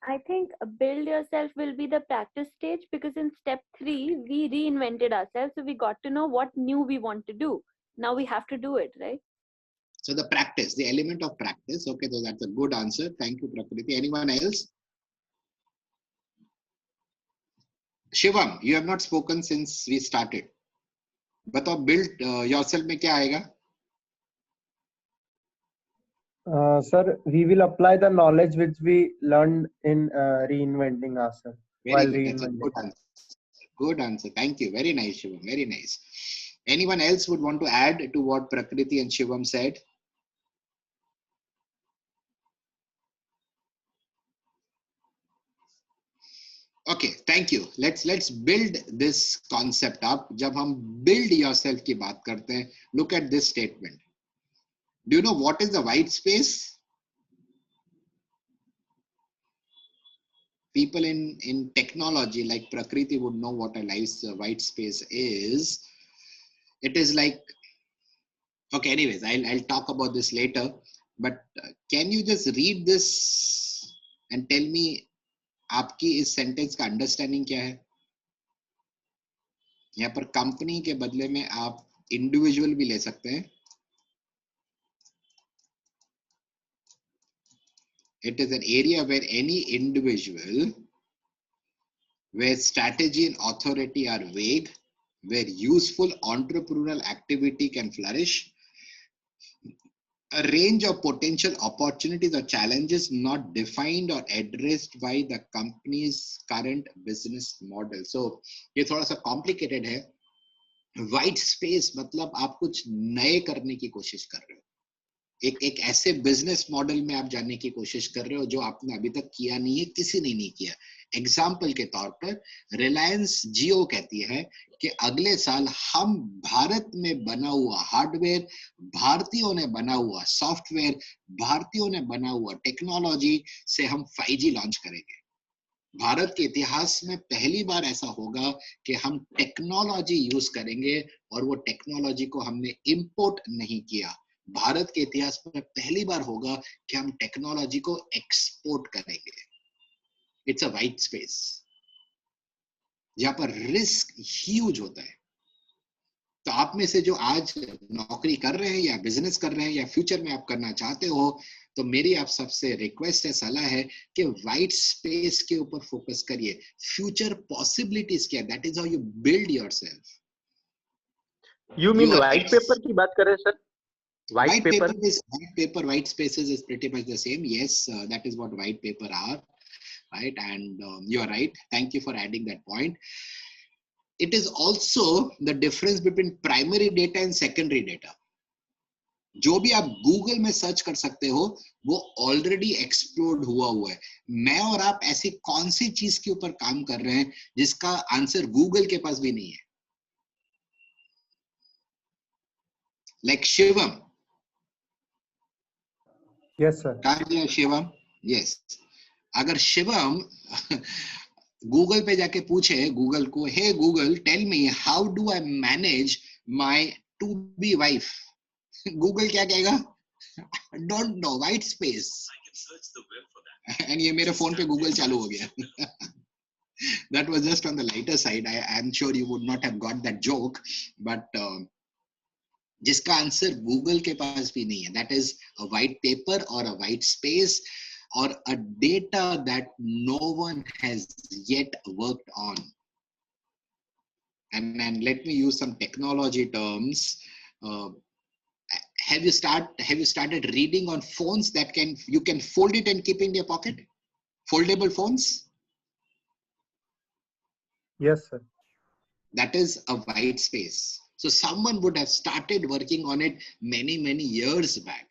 Speaker 2: I think build yourself will be the practice stage, because in step 3 we reinvented ourselves, so we got to know what new we want to do. Now we have to do it, right?
Speaker 1: So the practice, the element of practice. Okay, so that's a good answer. Thank you, Prakriti. Anyone else? Shivam, you have not spoken since we started. बताओ build yourself में क्या आएगा?
Speaker 9: Sir, we will apply the knowledge which we learned in reinventing ourselves.
Speaker 1: Very good. That's a good answer. Good answer. Thank you. Very nice, Shivam. Very nice. Anyone else would want to add to what Prakriti and Shivam said? Okay, thank you. Let's build this concept up. जब हम build yourself की बात करते हैं, look at this statement. Do you know what is the white space? People in technology like Prakriti would know what a white space is. It is like, okay, anyways, I'll talk about this later. But can you just read this and tell me आपकी इस sentence का understanding क्या है? यहाँ पर company के बदले में आप इंडिविजुअल भी ले सकते हैं. It is an area where any individual, where strategy and authority are vague, where useful entrepreneurial activity can flourish, a range of potential opportunities or challenges not defined or addressed by the company's current business model. So ये थोड़ा सा complicated है. White space मतलब आप कुछ नए करने की कोशिश कर रहे हो, एक ऐसे बिजनेस मॉडल में आप जाने की कोशिश कर रहे हो जो आपने अभी तक किया नहीं है, किसी ने नहीं किया. एग्जाम्पल के तौर पर रिलायंस जियो कहती है कि अगले साल हम भारत में बना हुआ हार्डवेयर, भारतीयों ने बना हुआ सॉफ्टवेयर, भारतीयों ने बना हुआ टेक्नोलॉजी से हम 5G लॉन्च करेंगे. भारत के इतिहास में पहली बार ऐसा होगा कि हम टेक्नोलॉजी यूज करेंगे और वो टेक्नोलॉजी को हमने इंपोर्ट नहीं किया. भारत के इतिहास में पहली बार होगा कि हम टेक्नोलॉजी को एक्सपोर्ट करेंगे. इट्स अ वाइट स्पेस जहां पर रिस्क ह्यूज होता है. तो आप में से जो आज नौकरी कर रहे हैं या बिजनेस कर रहे हैं या फ्यूचर में आप करना चाहते हो, तो मेरी आप सबसे रिक्वेस्ट है, सलाह है कि वाइट स्पेस के ऊपर फोकस करिए. फ्यूचर पॉसिबिलिटीज क्या, that is how you build yourself.
Speaker 10: You mean white paper की बात कर रहे हैं sir? White paper,
Speaker 1: white spaces is pretty much the same. Yes, that is what white paper are, right? And you are right. Thank you for adding that point. It is also the difference between primary data and secondary data. जो भी आप Google में search कर सकते हो वो already explore हुआ है. मैं और आप ऐसी कौन सी चीज के ऊपर काम कर रहे हैं जिसका आंसर गूगल के पास भी नहीं है? Like Shivam.
Speaker 9: Yes, sir.
Speaker 1: कहाँ गया शिवम? Yes. अगर शिवम गूगल पे जाके पूछे गूगल को, hey Google tell me how do I manage my to be wife, Google क्या कहेगा? Don't know, white space, And ये मेरे फोन पे गूगल चालू हो गया. That was just on the lighter side. I'm sure you would not have got that joke, but जिसका answer Google के पास भी नहीं है. That is a white paper or a white space or a data that no one has yet worked on. And let me use some technology terms. Have you started reading on phones that you can fold it and keep in your pocket? Foldable phones?
Speaker 9: Yes, sir.
Speaker 1: That is a white space. So someone would have started working on it many years back.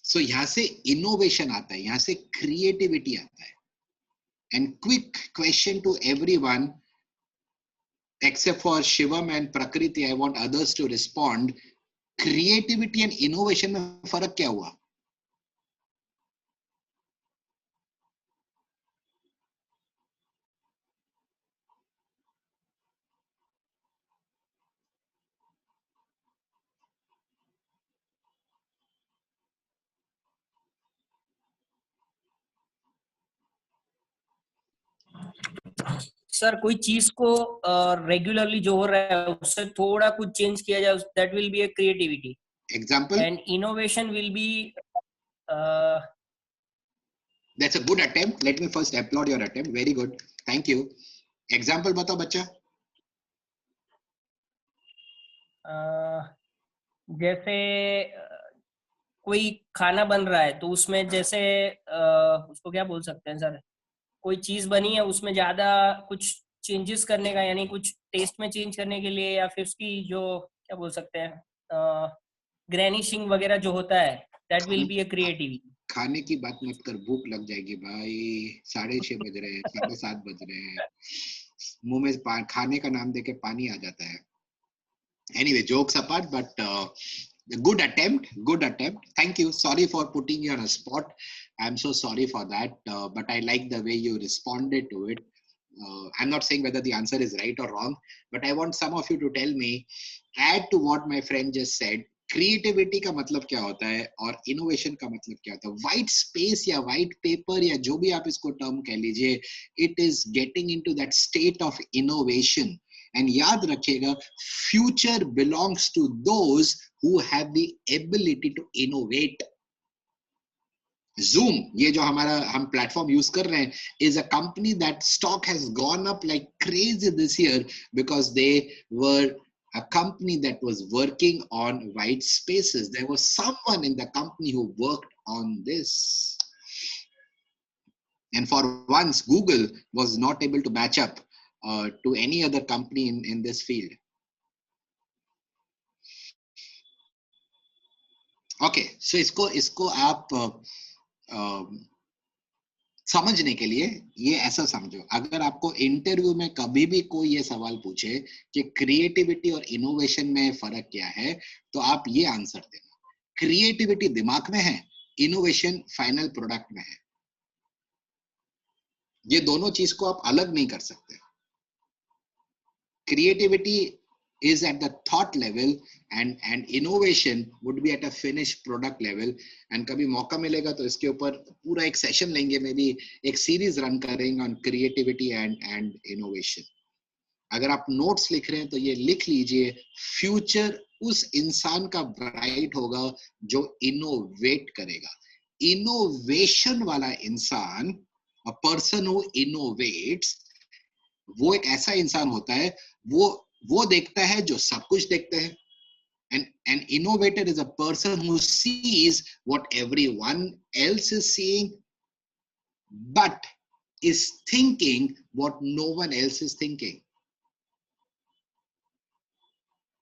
Speaker 1: So यहाँ से innovation आता है, यहाँ से creativity आता है. And quick question to everyone, except for Shivam and Prakriti, I want others to respond. Creativity and innovation में फर्क क्या हुआ?
Speaker 8: सर कोई चीज को रेगुलरली जो हो रहा है उससे थोड़ा कुछ चेंज किया जाए, that will be A creativity.
Speaker 1: Example?
Speaker 8: And innovation will be
Speaker 1: That's a good attempt. Let me first applaud your attempt. Very good. Thank you. Example बताओ बच्चा.
Speaker 8: जैसे कोई खाना बन रहा है तो उसमें जैसे उसको क्या बोल सकते हैं सर, कोई चीज बनी है उसमें ज्यादा कुछ चेंजेस करने का, यानी कुछ टेस्ट में चेंज करने के लिए, या फिर उसकी जो क्या बोल सकते हैं ग्रेनिशिंग वगैरह जो होता है, that will be A creativity.
Speaker 1: खाने की बात मत कर, भूख लग जाएगी भाई. 6:30 बज रहे हैं, 7:30 बज रहे हैं. मुंह में खाने का नाम देके पानी आ जाता है. Anyway, jokes apart, but good attempt. Thank you. Sorry for putting you on a spot. I'm so sorry for that. But I like the way you responded to it. I'm not saying whether the answer is right or wrong, but I want some of you to tell me, add to what my friend just said. Creativity का मतलब क्या होता है और innovation का मतलब क्या होता है? व्हाइट स्पेस या व्हाइट पेपर या जो भी आप इसको टर्म कह लीजिए, it is getting into that state of innovation. And याद रखिएगा, future belongs to those who have the ability to innovate. Zoom, ये जो हम प्लेटफॉर्म यूज कर रहे हैं, is a company that stock has gone up like crazy this year because they were a company that was working on white spaces. There was someone in the company who worked on this. And for once, Google was not able to match up to any other company in this field. Okay, so इसको आप समझने के लिए ये ऐसा समझो, अगर आपको इंटरव्यू में कभी भी कोई ये सवाल पूछे कि क्रिएटिविटी और इनोवेशन में फर्क क्या है, तो आप ये आंसर देना. क्रिएटिविटी दिमाग में है, इनोवेशन फाइनल प्रोडक्ट में है. ये दोनों चीज को आप अलग नहीं कर सकते. Creativity is at the thought level and innovation would be at a finished product level. And कभी मौका मिलेगा तो इसके ऊपर पूरा एक सेशन लेंगे, मे बी एक सीरीज रन करेंगे on creativity and innovation. अगर आप नोट्स लिख रहे हैं तो ये लिख लीजिए, फ्यूचर उस इंसान का ब्राइट होगा जो इनोवेट करेगा. इनोवेशन वाला इंसान, a person who innovates, वो एक ऐसा इंसान होता है, वो देखता है जो सब कुछ देखते हैं. And an innovator is a person who sees what everyone else is seeing, but is thinking what no one else is thinking.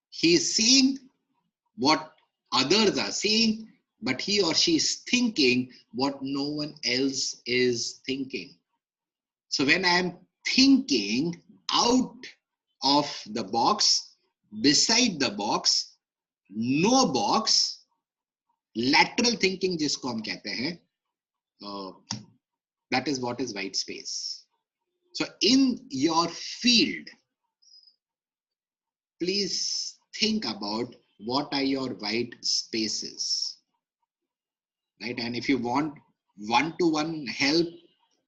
Speaker 1: He is seeing what others are seeing, but he or she is thinking what no one else is thinking. So when I am thinking out of the box, beside the box, no box, lateral thinking जिसको हम कहते हैं, that is what is white space. So in your field, please think about what are your white spaces, right? And if you want one-to-one help,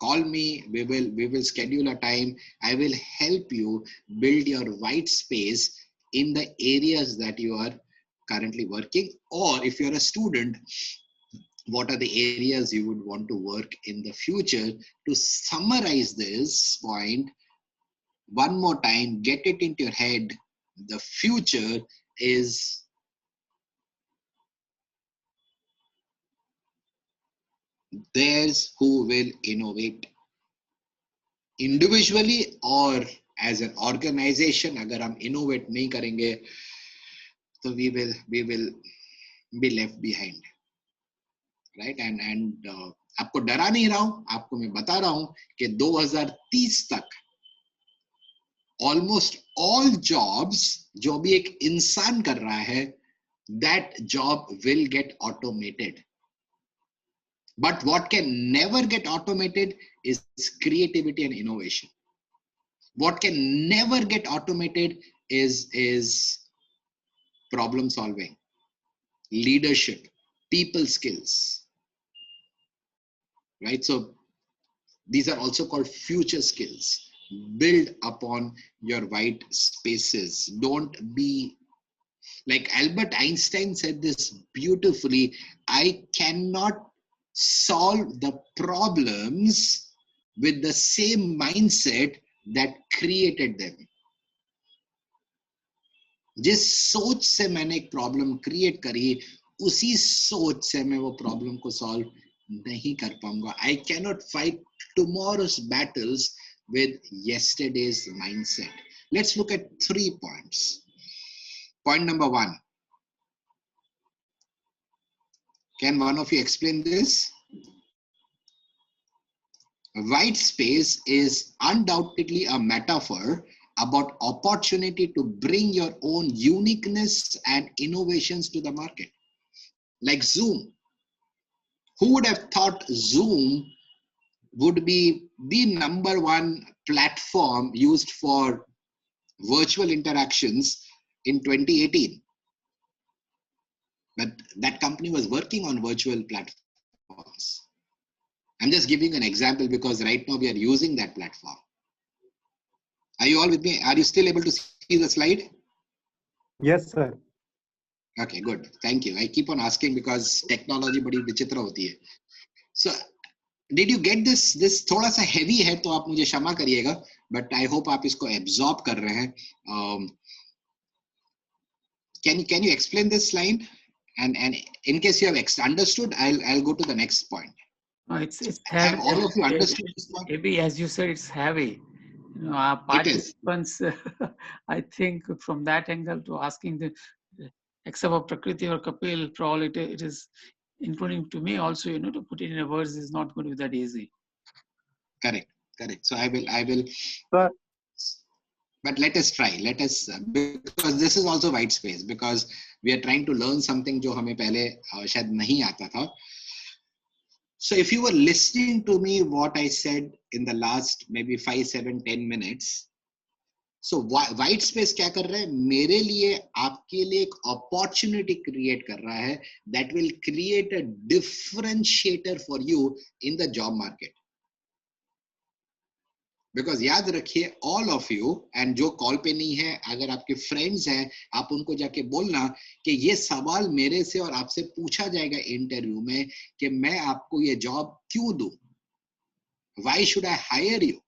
Speaker 1: call me. We will schedule a time. I will help you build your white space in the areas that you are currently working. Or if you're a student, what are the areas you would want to work in the future? To summarize this point one more time, get it into your head. The future is theirs who will innovate. Individually or as an organization, अगर हम innovate नहीं करेंगे, तो we will be left behind, right? And आपको डरा नहीं रहा हूँ, आपको मैं बता रहा हूँ कि 2030 तक almost all jobs जो भी एक इंसान कर रहा है, that job will get automated. But what can never get automated is creativity and innovation. What can never get automated is problem solving, leadership, people skills, right? So these are also called future skills. Build upon your white spaces. Don't be like Albert Einstein said this beautifully. I cannot solve the problems with the same mindset that created them. जिस सोच से मैंने एक problem create करी, उसी सोच से मैं वो प्रॉब्लम को सॉल्व नहीं कर पाऊंगा. I cannot fight tomorrow's battles with yesterday's mindset. Let's look at 3 points. Point number 1. Can one of you explain this? White space is undoubtedly a metaphor about opportunity to bring your own uniqueness and innovations to the market. Like Zoom. Who would have thought Zoom would be the number 1 platform used for virtual interactions in 2018? But that company was working on virtual platforms. I'm just giving an example because right now we are using that platform. Are you all with me? Are you still able to see the slide?
Speaker 9: Yes, sir.
Speaker 1: Okay, good. Thank you. I keep on asking because technology बड़ी विचित्र होती है. So, did you get this? This थोड़ा सा heavy है तो आप मुझे क्षमा करिएगा. But I hope आप इसको absorb कर रहे हैं. Can you explain this slide? And in case you have understood, I'll go to the next point.
Speaker 3: No, it's
Speaker 1: Have
Speaker 3: heavy.
Speaker 1: all of you understood this point?
Speaker 3: Heavy, as you said, it's heavy. You know, our participants, I think from that angle to asking the, except for Prakriti or Kapil, probably it is, including to me also, you know, to put it in a words is not going to be that easy.
Speaker 1: Correct. So I will. But let us try. Let us, because this is also white space, because we are trying to learn something जो हमें पहले शायद नहीं आता था. So if you were listening to me, what I said in the last maybe 5, 7, 10 minutes, so white space क्या कर रहा है? मेरे लिए, आपके लिए एक opportunity create कर रहा है that will create a differentiator for you in the job market. Because याद रखिए, all of you, and जो कॉल पे नहीं है, अगर आपके फ्रेंड्स हैं, आप उनको जाके बोलना कि ये सवाल मेरे से और आपसे पूछा जाएगा इंटरव्यू में कि मैं आपको ये जॉब क्यों दूं? Why should I hire you?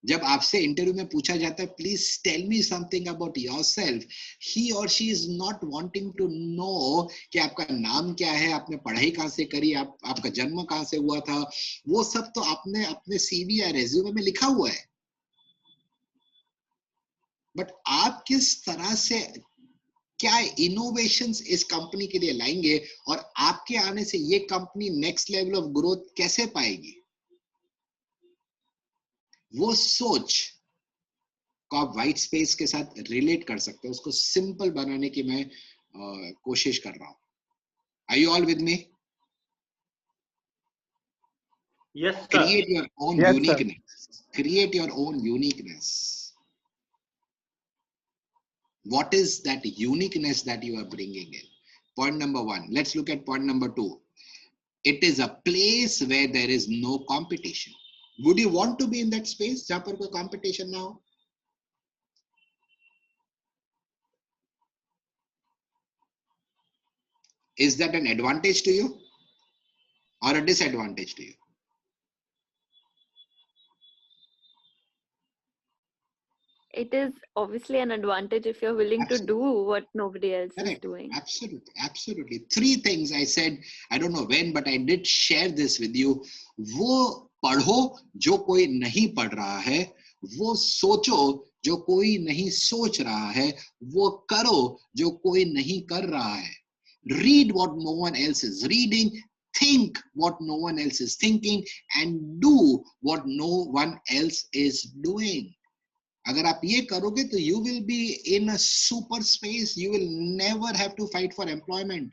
Speaker 1: जब आपसे इंटरव्यू में पूछा जाता है, please tell me something about yourself, he और she is not wanting to know कि आपका नाम क्या है, आपने पढ़ाई कहाँ से करी, आपका जन्म कहाँ से हुआ था. वो सब तो आपने अपने सीवी या रेज्यूमे में लिखा हुआ है. बट आप किस तरह से, क्या इनोवेशंस इस कंपनी के लिए लाएंगे और आपके आने से ये company next level of growth कैसे पाएगी, वो सोच को आप व्हाइट स्पेस के साथ रिलेट कर सकते हो. उसको सिंपल बनाने की मैं कोशिश कर रहा हूं. Are you all with me?
Speaker 10: Yes, sir.
Speaker 1: Create your own uniqueness. Create your own uniqueness. What is that uniqueness that you are bringing in? Point number 1. Let's look at point number 2. It is a place where there is no competition. Would you want to be in that space जहाँ पर कोई competition ना हो? Is that an advantage to you or a disadvantage to you?
Speaker 2: It is obviously an advantage if you're willing to do what nobody else is
Speaker 1: Correct.
Speaker 2: doing.
Speaker 1: Absolutely. Absolutely. Three things I said, I don't know when, but I did share this with you. वो पढ़ो जो कोई नहीं पढ़ रहा है, वो सोचो जो कोई नहीं सोच रहा है, वो करो जो कोई नहीं कर रहा है. Read what no one else is reading, think what no one else is thinking, and do what no one else is doing. अगर आप ये करोगे तो you will be in a super space. You will never have to fight for employment.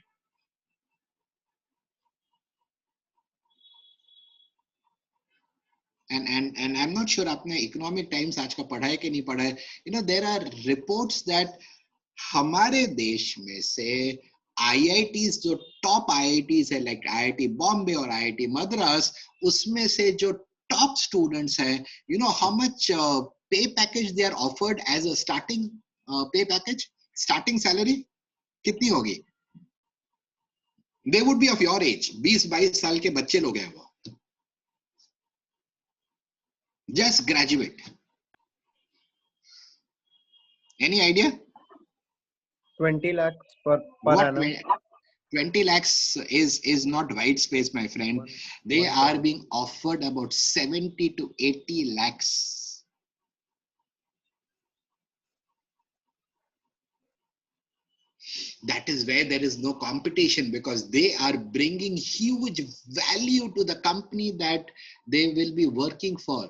Speaker 1: And I'm not sure आपने Economic Times आज का पढ़ा है कि नहीं पढ़ा है. You know, there are reports that हमारे देश में से IITs जो top IITs है, like IIT Bombay और IIT Madras, उसमें से जो top students हैं, you know how much pay package they are offered as a starting pay package, starting salary कितनी होगी? They would be of your age, 20-22 साल के बच्चे लोग हैं वो. Just graduate. Any idea?
Speaker 9: 20 lakhs per
Speaker 1: What
Speaker 9: annum.
Speaker 1: 20 lakhs is not white space, my friend. They are being offered about 70 to 80 lakhs. That is where there is no competition, because they are bringing huge value to the company that they will be working for.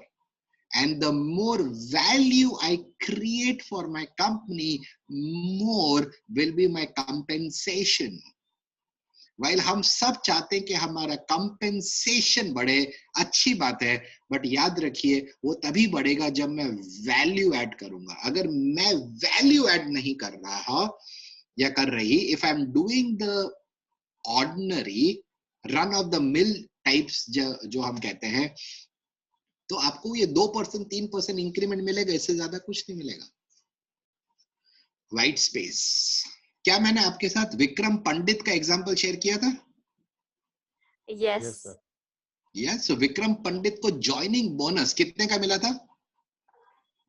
Speaker 1: And the more value I create for my company, more will be my compensation. While हम सब चाहते हैं कि हमारा compensation बढ़े, अच्छी बात है, but याद रखिए वो तभी बढ़ेगा जब मैं value add करूंगा. अगर मैं value add नहीं कर रहा या कर रही, if I'm doing the ordinary run of the mill types जो हम कहते हैं, तो आपको ये 2% 3% इंक्रीमेंट मिलेगा, इससे ज्यादा कुछ नहीं मिलेगा. White space. क्या मैंने आपके साथ विक्रम पंडित का एग्जांपल शेयर किया था?
Speaker 2: Yes.
Speaker 1: यस. सो विक्रम पंडित को जॉइनिंग बोनस कितने का मिला था?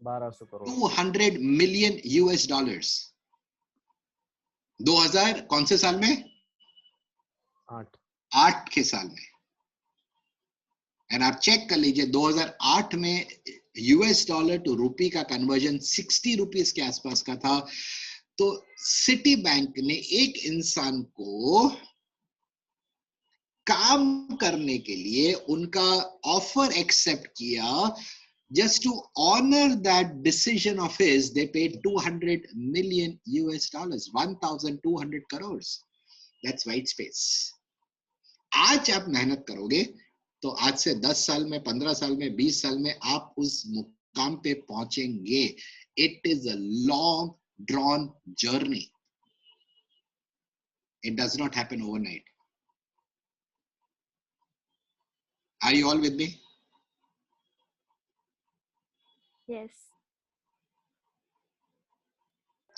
Speaker 5: 1200 करोड़.
Speaker 1: 200 million US dollars. 2000 कौन से साल में? 8 के साल में. एंड आप चेक कर लीजिए 2008 में US डॉलर टू रुपी का कन्वर्जन 60 रुपीस के आसपास का था. तो सिटी बैंक ने एक इंसान को काम करने के लिए उनका ऑफर एक्सेप्ट किया. Just to honor that decision of his, they paid 200 million US dollars, 1,200 crores. That's white space. आज आप मेहनत करोगे तो आज से 10 साल में, 15 साल में, 20 साल में आप उस मुकाम पे पहुंचेंगे. It is a long drawn journey. It does not happen overnight. Are you all with me?
Speaker 2: Yes.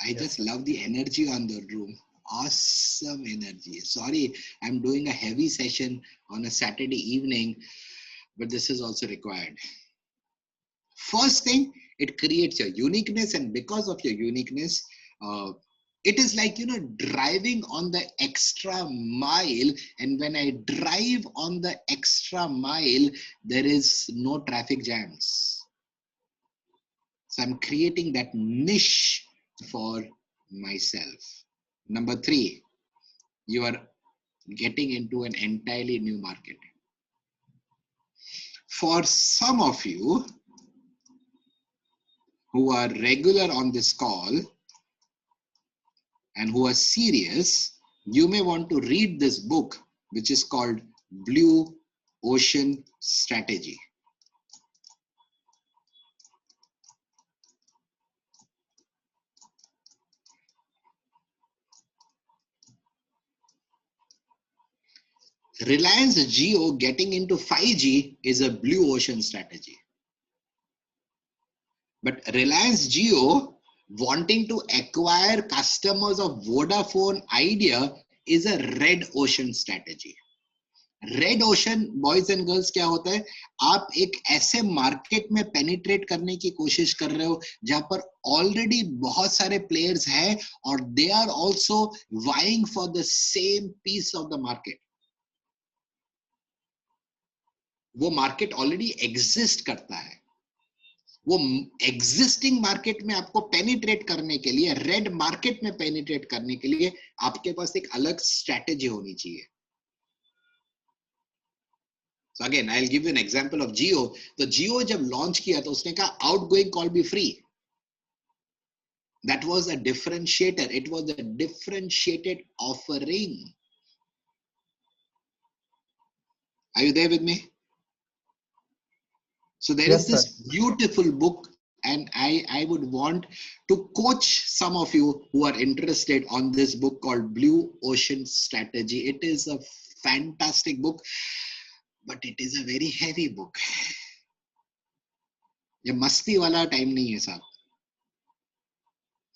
Speaker 1: I just love the energy on the room. Awesome energy. Sorry, I'm doing a heavy session on a Saturday evening, but this is also required. First thing, it creates your uniqueness, and because of your uniqueness, it is like, you know, driving on the extra mile. And when I drive on the extra mile, there is no traffic jams. So I'm creating that niche for myself. Number 3, you are getting into an entirely new market. For some of you who are regular on this call and who are serious, you may want to read this book, which is called Blue Ocean Strategy. Reliance Jio getting into 5G is a blue ocean strategy. But Reliance Jio wanting to acquire customers of Vodafone Idea is a red ocean strategy. Red ocean boys and girls क्या होता है, आप एक ऐसे market में penetrate करने की कोशिश कर रहे हो जहां पर ऑलरेडी बहुत सारे प्लेयर्स हैं और they are also vying for the same piece of the market. वो मार्केट ऑलरेडी एग्जिस्ट करता है. वो एग्जिस्टिंग मार्केट में आपको पेनिट्रेट करने के लिए, रेड मार्केट में पेनिट्रेट करने के लिए आपके पास एक अलग स्ट्रेटेजी होनी चाहिए. So again, I'll give you an example of Jio. तो Jio जब लॉन्च किया तो उसने कहा outgoing call be free. That was a differentiator. It was a differentiated offering. Are you there with me? So there is this beautiful book, and I would want to coach some of you who are interested on this book called Blue Ocean Strategy. It is a fantastic book. But it is a very heavy book. ये मस्ती वाला time नहीं है साहब.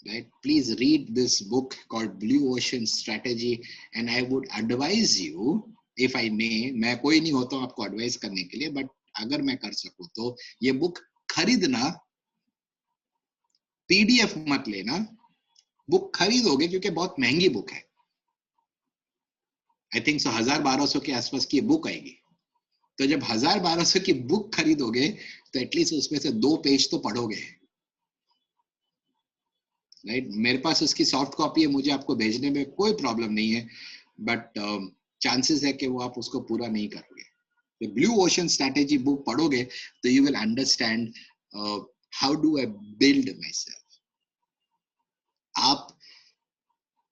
Speaker 1: Right? Please read this book called Blue Ocean Strategy, and I would advise you, if I may, मैं कोई नहीं होता हूँ आपको एडवाइस करने के लिए, बट अगर मैं कर सकूँ तो ये बुक खरीदना, पीडीएफ मत लेना, बुक खरीदोगे क्योंकि बहुत महंगी बुक है. आई थिंक 1000-1200 के आसपास की बुक आएगी. तो जब 1000-1200 की बुक खरीदोगे तो एटलीस्ट उसमें से 2 पेज तो पढ़ोगे. राइट? मेरे पास उसकी सॉफ्ट कॉपी है, मुझे आपको भेजने में कोई प्रॉब्लम नहीं है, बट चांसेस है कि वो आप उसको पूरा नहीं करोगे. तो ब्लू ओशन स्ट्रैटेजी बुक पढ़ोगे तो you will understand how do I build my self. आप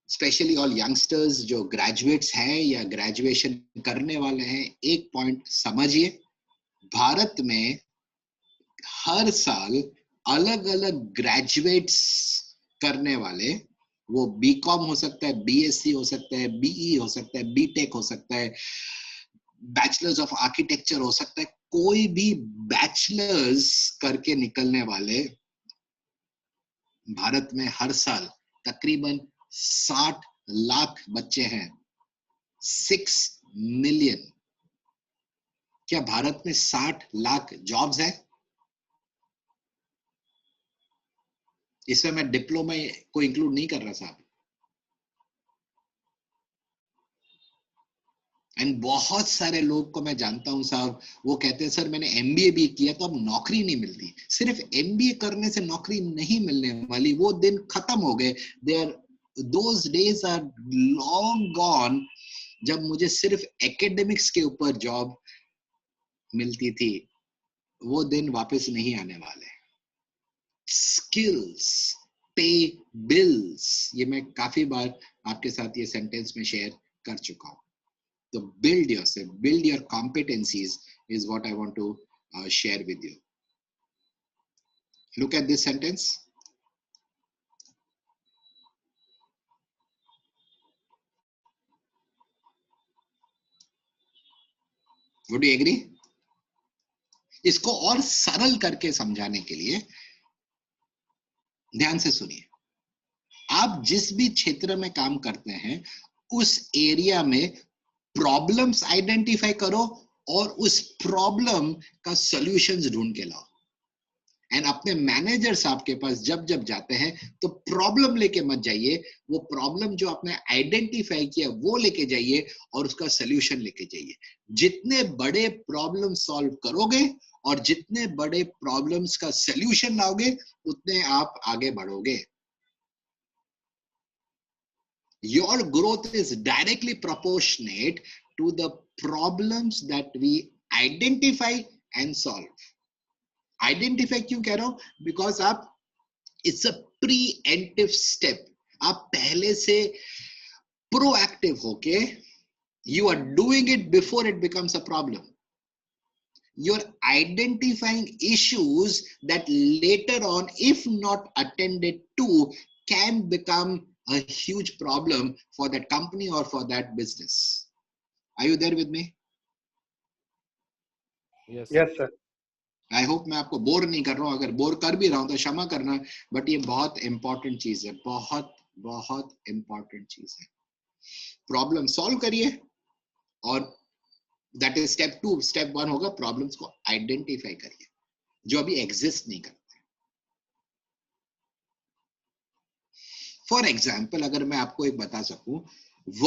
Speaker 1: स्पेशली ऑल यंगस्टर्स जो ग्रेजुएट्स हैं या ग्रेजुएशन करने वाले हैं, एक पॉइंट समझिए. भारत में हर साल अलग अलग ग्रेजुएट्स करने वाले, वो बीकॉम हो सकता है, बीएससी हो सकता है, बीई हो सकता है, बीटेक हो सकता है, बैचलर्स ऑफ आर्किटेक्चर हो सकता है, कोई भी बैचलर्स करके निकलने वाले भारत में हर साल तकरीबन 60 लाख बच्चे हैं. 6 मिलियन. क्या भारत में 60 लाख जॉब्स है? इसमें मैं डिप्लोमा को इंक्लूड नहीं कर रहा साहब. एंड बहुत सारे लोग को मैं जानता हूं साहब, वो कहते हैं सर मैंने एमबीए भी किया तो अब नौकरी नहीं मिलती. सिर्फ एमबीए करने से नौकरी नहीं मिलने वाली, वो दिन खत्म हो गए. Those days are long gone जब मुझे सिर्फ एकेडमिक्स के ऊपर जॉब मिलती थी. वो दिन वापस नहीं आने वाले. स्किल्स पे बिल्स, ये मैं काफी बार आपके साथ ये सेंटेंस में शेयर कर चुका हूं. तो build yourself, build your competencies is what I want to share with you. Look at this sentence. Would you agree? इसको और सरल करके समझाने के लिए ध्यान से सुनिए. आप जिस भी क्षेत्र में काम करते हैं उस एरिया में प्रॉब्लम्स आइडेंटिफाई करो और उस प्रॉब्लम का सॉल्यूशंस ढूंढ के लाओ. एंड अपने मैनेजर्स आपके पास जब जब जाते हैं तो प्रॉब्लम लेके मत जाइए, वो प्रॉब्लम जो आपने आइडेंटिफाई किया वो लेके जाइए और उसका सॉल्यूशन लेके जाइए. जितने बड़े प्रॉब्लम सॉल्व करोगे और जितने बड़े प्रॉब्लम्स का सॉल्यूशन लाओगे उतने आप आगे बढ़ोगे. Your growth is directly proportionate to the problems that we identify and solve. Identify क्यों कह रहा हूं? Because आप it's a preemptive step. आप पहले से proactive होके you are doing it before it becomes a problem. You're identifying issues that later on, if not attended to, can become a huge problem for that company or for that business. Are you there with me?
Speaker 5: Yes,
Speaker 9: Yes, sir.
Speaker 1: I hope मैं आपको bore नहीं कर रहा हूँ. अगर bore कर भी रहा हूँ तो क्षमा करना, बट ये बहुत इंपॉर्टेंट चीज है, बहुत बहुत इंपॉर्टेंट चीज है. प्रॉब्लम सॉल्व करिए, और दैट इज स्टेप 2. स्टेप 1 होगा प्रॉब्लम्स को आइडेंटिफाई करिए जो अभी एग्जिस्ट नहीं करते. फॉर एग्जाम्पल, अगर मैं आपको एक बता सकूं,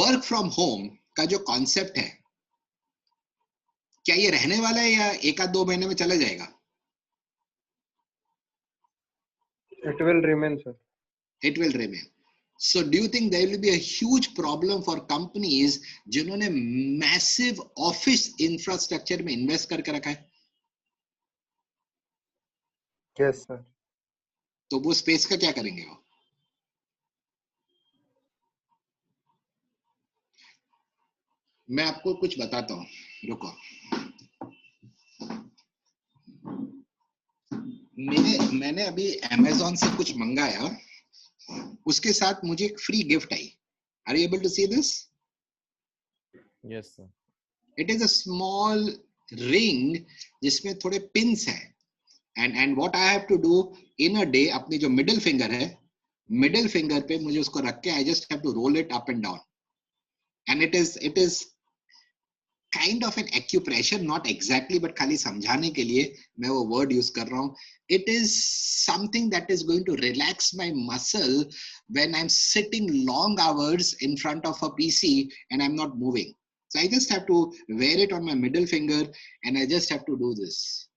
Speaker 1: वर्क फ्रॉम होम का जो कॉन्सेप्ट है, क्या ये रहने वाला है या 1-2 महीने में चला जाएगा?
Speaker 9: It will remain, sir.
Speaker 1: It will remain. So do you think there will be a huge problem for companies जिन्होंने massive office infrastructure में invest करके रखा है?
Speaker 9: Yes, sir.
Speaker 1: तो वो स्पेस का क्या करेंगे वो? मैं आपको कुछ बताता हूँ, रुको. मैंने अभी Amazon से कुछ मंगाया, उसके साथ मुझे एक free gift I. Are you able to see this?
Speaker 5: yes, sir.
Speaker 1: It is a small ring जिसमें थोड़े pins हैं. And what I have to do in a day, अपनी जो middle finger है, middle finger पे मुझे उसको रख के I just have to roll it up and down. And it is kind of an acupressure, not exactly, but खाली समझाने के लिए मैं वो word use कर रहा हूँ. It is something that is going to relax my muscle when I'm sitting long hours in front of a PC and I'm not moving. So I just have to wear it on my middle finger and I just have to do this.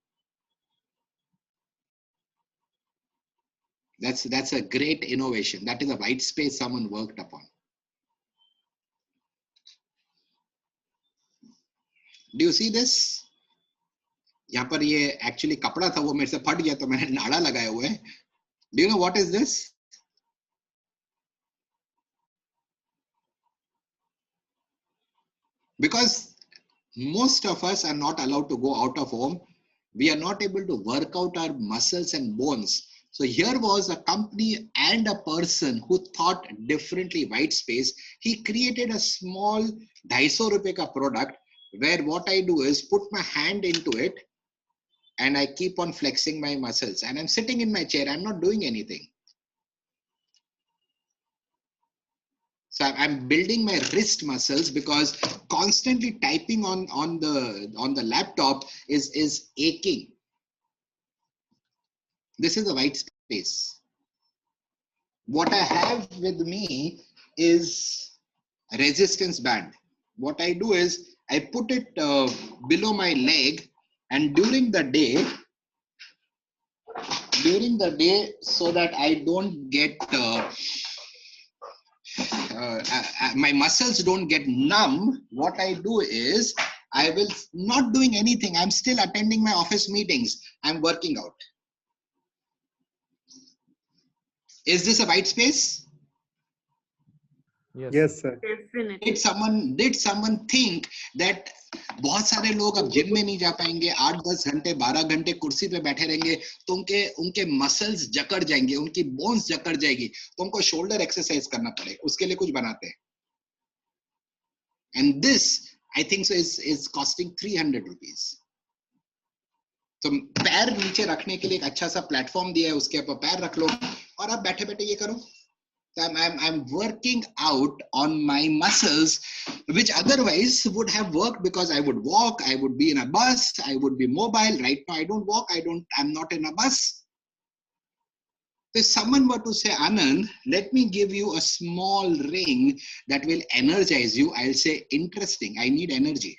Speaker 1: That's a great innovation. That is a white space someone worked upon. Do you see this? यहाँ पर ये actually कपड़ा था, वो मेरे से फट गया तो मैंने नाड़ा लगाया हुआ है. Do you know what is this? Because most of us are not allowed to go out of home. We are not able to work out our muscles and bones. So here was a company and a person who thought differently. White space. He created a small 250 rupees ka product where what I do is put my hand into it and I keep on flexing my muscles. And I'm sitting in my chair. I'm not doing anything. So I'm building my wrist muscles because constantly typing on the laptop is aching. This is a white space. What I have with me is a resistance band. What I do is I put it below my leg, and during the day, so that I don't get my muscles don't get numb, what I do is I will not doing anything. I'm still attending my office meetings. I'm working out. Is this a white space?
Speaker 5: Yes,
Speaker 9: Yes, sir.
Speaker 2: Definitely.
Speaker 1: Did someone think that बहुत सारे लोग अब gym में नहीं जा पाएंगे, 8-10 घंटे 12 घंटे कुर्सी पे बैठे रहेंगे, तो उनके मसल्स जकड़ जाएंगे, उनकी बोन्स जकड़ जाएगी, तो उनको शोल्डर एक्सरसाइज करना पड़ेगा, उसके लिए कुछ बनाते हैं. And this I think so is costing 300 rupees. तो पैर नीचे रखने के लिए एक अच्छा सा प्लेटफॉर्म दिया है, उसके ऊपर पैर रख लो और आप बैठे बैठे ये करो. So I'm working out on my muscles, which otherwise would have worked because I would walk, I would be in a bus, I would be mobile. Right now I don't walk, I'm not in a bus. So if someone were to say, Anand, let me give you a small ring that will energize you, I'll say, interesting, I need energy.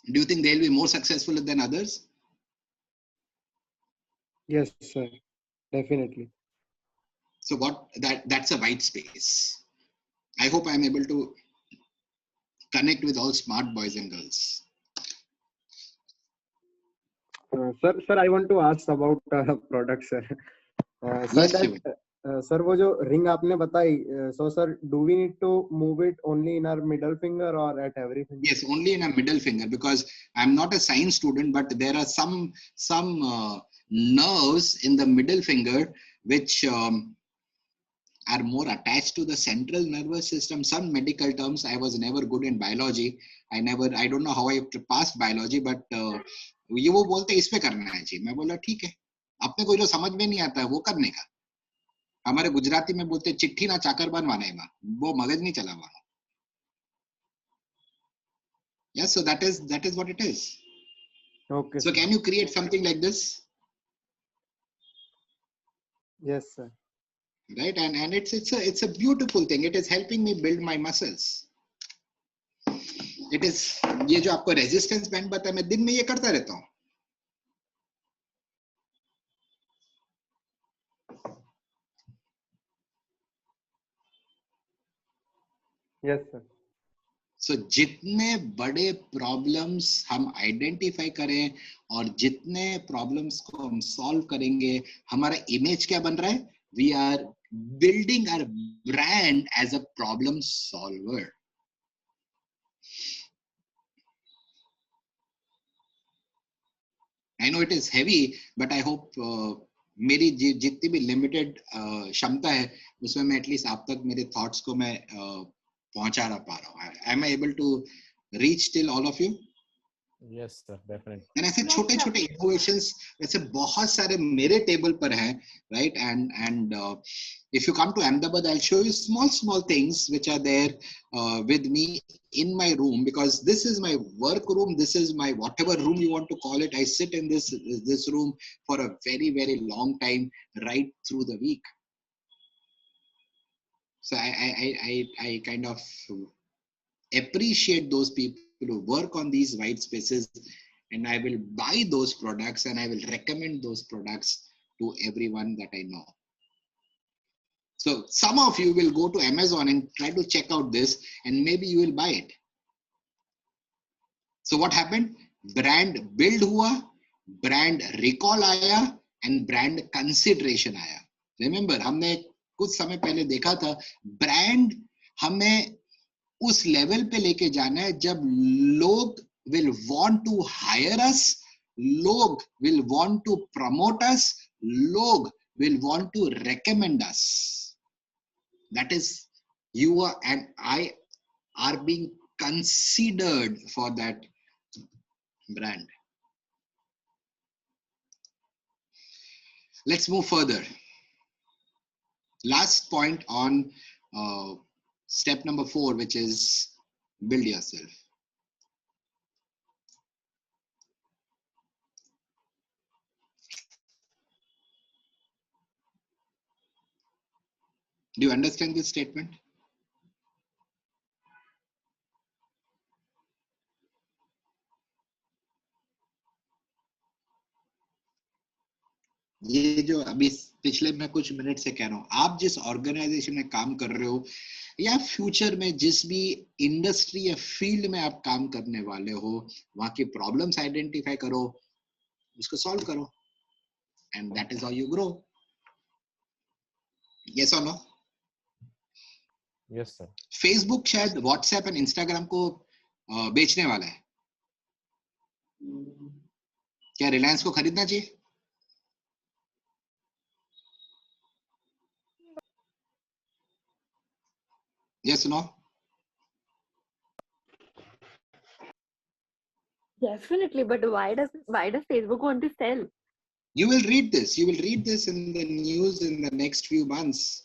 Speaker 1: Do you think they'll be more successful than others?
Speaker 9: Yes, sir. Definitely.
Speaker 1: So that's a white space. I hope I'm able to connect with all smart boys and girls.
Speaker 9: Sir, I want to ask about product, sir.
Speaker 1: Yes,
Speaker 9: Sir, वो जो ring आपने बताई, so sir, do we need to move it only in our middle finger or at every finger?
Speaker 1: Yes, only in a middle finger, because I'm not a science student, but there are some nerves in the middle finger which are more attached to the central nervous system. Some medical terms, I was never good in biology. I don't know how I passed biology, but ये वो बोलते इस पे करना है जी. मैं बोला ठीक है, अपने को जो समझ में नहीं आता है वो करने का. हमारे गुजराती में बोलते चिट्ठी ना चाकर बनवाने में, वो मगज नहीं चलावाना. Yes, so that is what it is.
Speaker 9: Okay,
Speaker 1: So
Speaker 9: sir.
Speaker 1: can you create something like this?
Speaker 9: Yes, sir.
Speaker 1: Right, and it's a beautiful thing. It is helping me build my muscles. It is, ये जो आपको resistance band पता है, मैं दिन में ये करता रहता हूँ.
Speaker 9: Yes, sir.
Speaker 1: So जितने बड़े प्रॉब्लम्स हम आइडेंटिफाई करें और जितने प्रॉब्लम्स को हम सॉल्व करेंगे, हमारा इमेज क्या बन रहा है? We are building our brand as a problem solver. I know it is heavy, but I hope मेरी जितनी भी लिमिटेड क्षमता है उसमें मैं एटलीस्ट आप तक मेरे थॉट्स को मैं पहुंचा पा रहा हूँ. Am I able to reach till all of you?
Speaker 5: Yes, sir, definitely.
Speaker 1: And ऐसे छोटे छोटे innovations ऐसे बहुत सारे मेरे टेबल पर हैं, right? And if you come to Ahmedabad, I'll show you small things which are there with me in my room, because this is my work room. This is my whatever room you want to call it. I sit in this room for a very long time, right through the week. So I kind of appreciate those people who work on these white spaces, and I will buy those products and I will recommend those products to everyone that I know. So some of you will go to Amazon and try to check out this, and maybe you will buy it. So what happened? Brand build हुआ, brand recall आया, and brand consideration आया. Remember, हमने कुछ समय पहले देखा था, brand हमें उस लेवल पे लेके जाना है जब लोग will want to hire us, लोग will want to promote us, लोग will want to recommend us. That is, you are and I are being considered for that brand. Let's move further. Last point on step number 4, which is build yourself. Do you understand this statement? ये जो अभी पिछले मैं कुछ minute से कह रहा हूँ, आप जिस ऑर्गेनाइजेशन में काम कर रहे हो या फ्यूचर में जिस भी इंडस्ट्री या फील्ड में आप काम करने वाले हो, वहां की प्रॉब्लम्स आइडेंटिफाई करो, उसको सॉल्व करो, and that is how you grow. Yes और नो?
Speaker 5: Yes, sir.
Speaker 1: फेसबुक शायद व्हाट्सएप एंड इंस्टाग्राम को बेचने वाला है. क्या रिलायंस को खरीदना चाहिए? Yes or no?
Speaker 2: Definitely, but why does Facebook want to sell?
Speaker 1: You will read this. You will read this in the news in the next few months.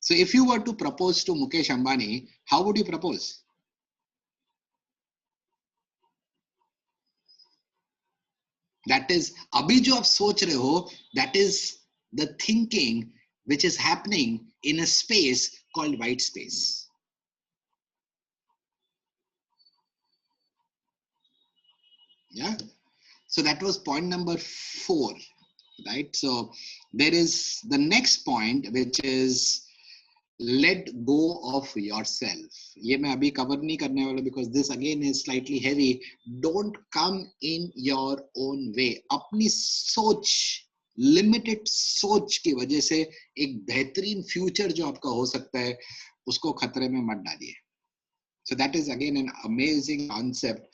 Speaker 1: So if you were to propose to Mukesh Ambani, how would you propose? That is, abhi jo aap soch rahe ho, that is the thinking which is happening in a space called white space. Yeah. So that was point number 4, right? So there is the next point, which is let go of yourself. ये मैं अभी cover नहीं करने वाला because this again is slightly heavy. Don't come in your own way. अपनी सोच, limited सोच की वजह से एक बेहतरीन future जो आपका हो सकता है, उसको खतरे में मत डालिए. So that is again an amazing concept.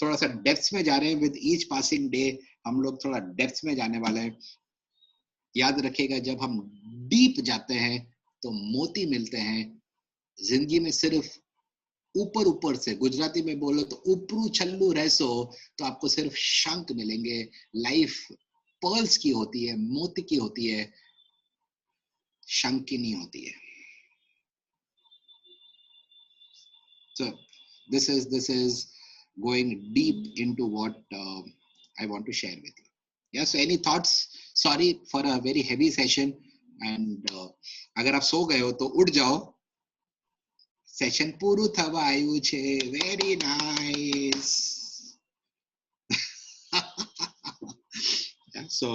Speaker 1: थोड़ा सा डेप्थ्स में जा रहे हैं. With each passing day हम लोग थोड़ा डेप्थ्स में जाने वाले हैं. याद रखिएगा, जब हम डीप जाते हैं तो मोती मिलते हैं। जिंदगी में सिर्फ ऊपर ऊपर से, गुजराती में बोलो तो ऊपरू छल्लू रहसो, तो आपको सिर्फ शंख मिलेंगे। लाइफ पर्ल्स की होती है, मोती की होती है, शंख की नहीं होती है। So this is going deep into what I want to share with you. Yeah, so any thoughts? Sorry for a very heavy session, and अगर आप सो गए हो तो उठ जाओ, सेशन પૂરું થવા આવ્યું છે. Very nice. Yeah, so,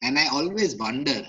Speaker 1: and I always wonder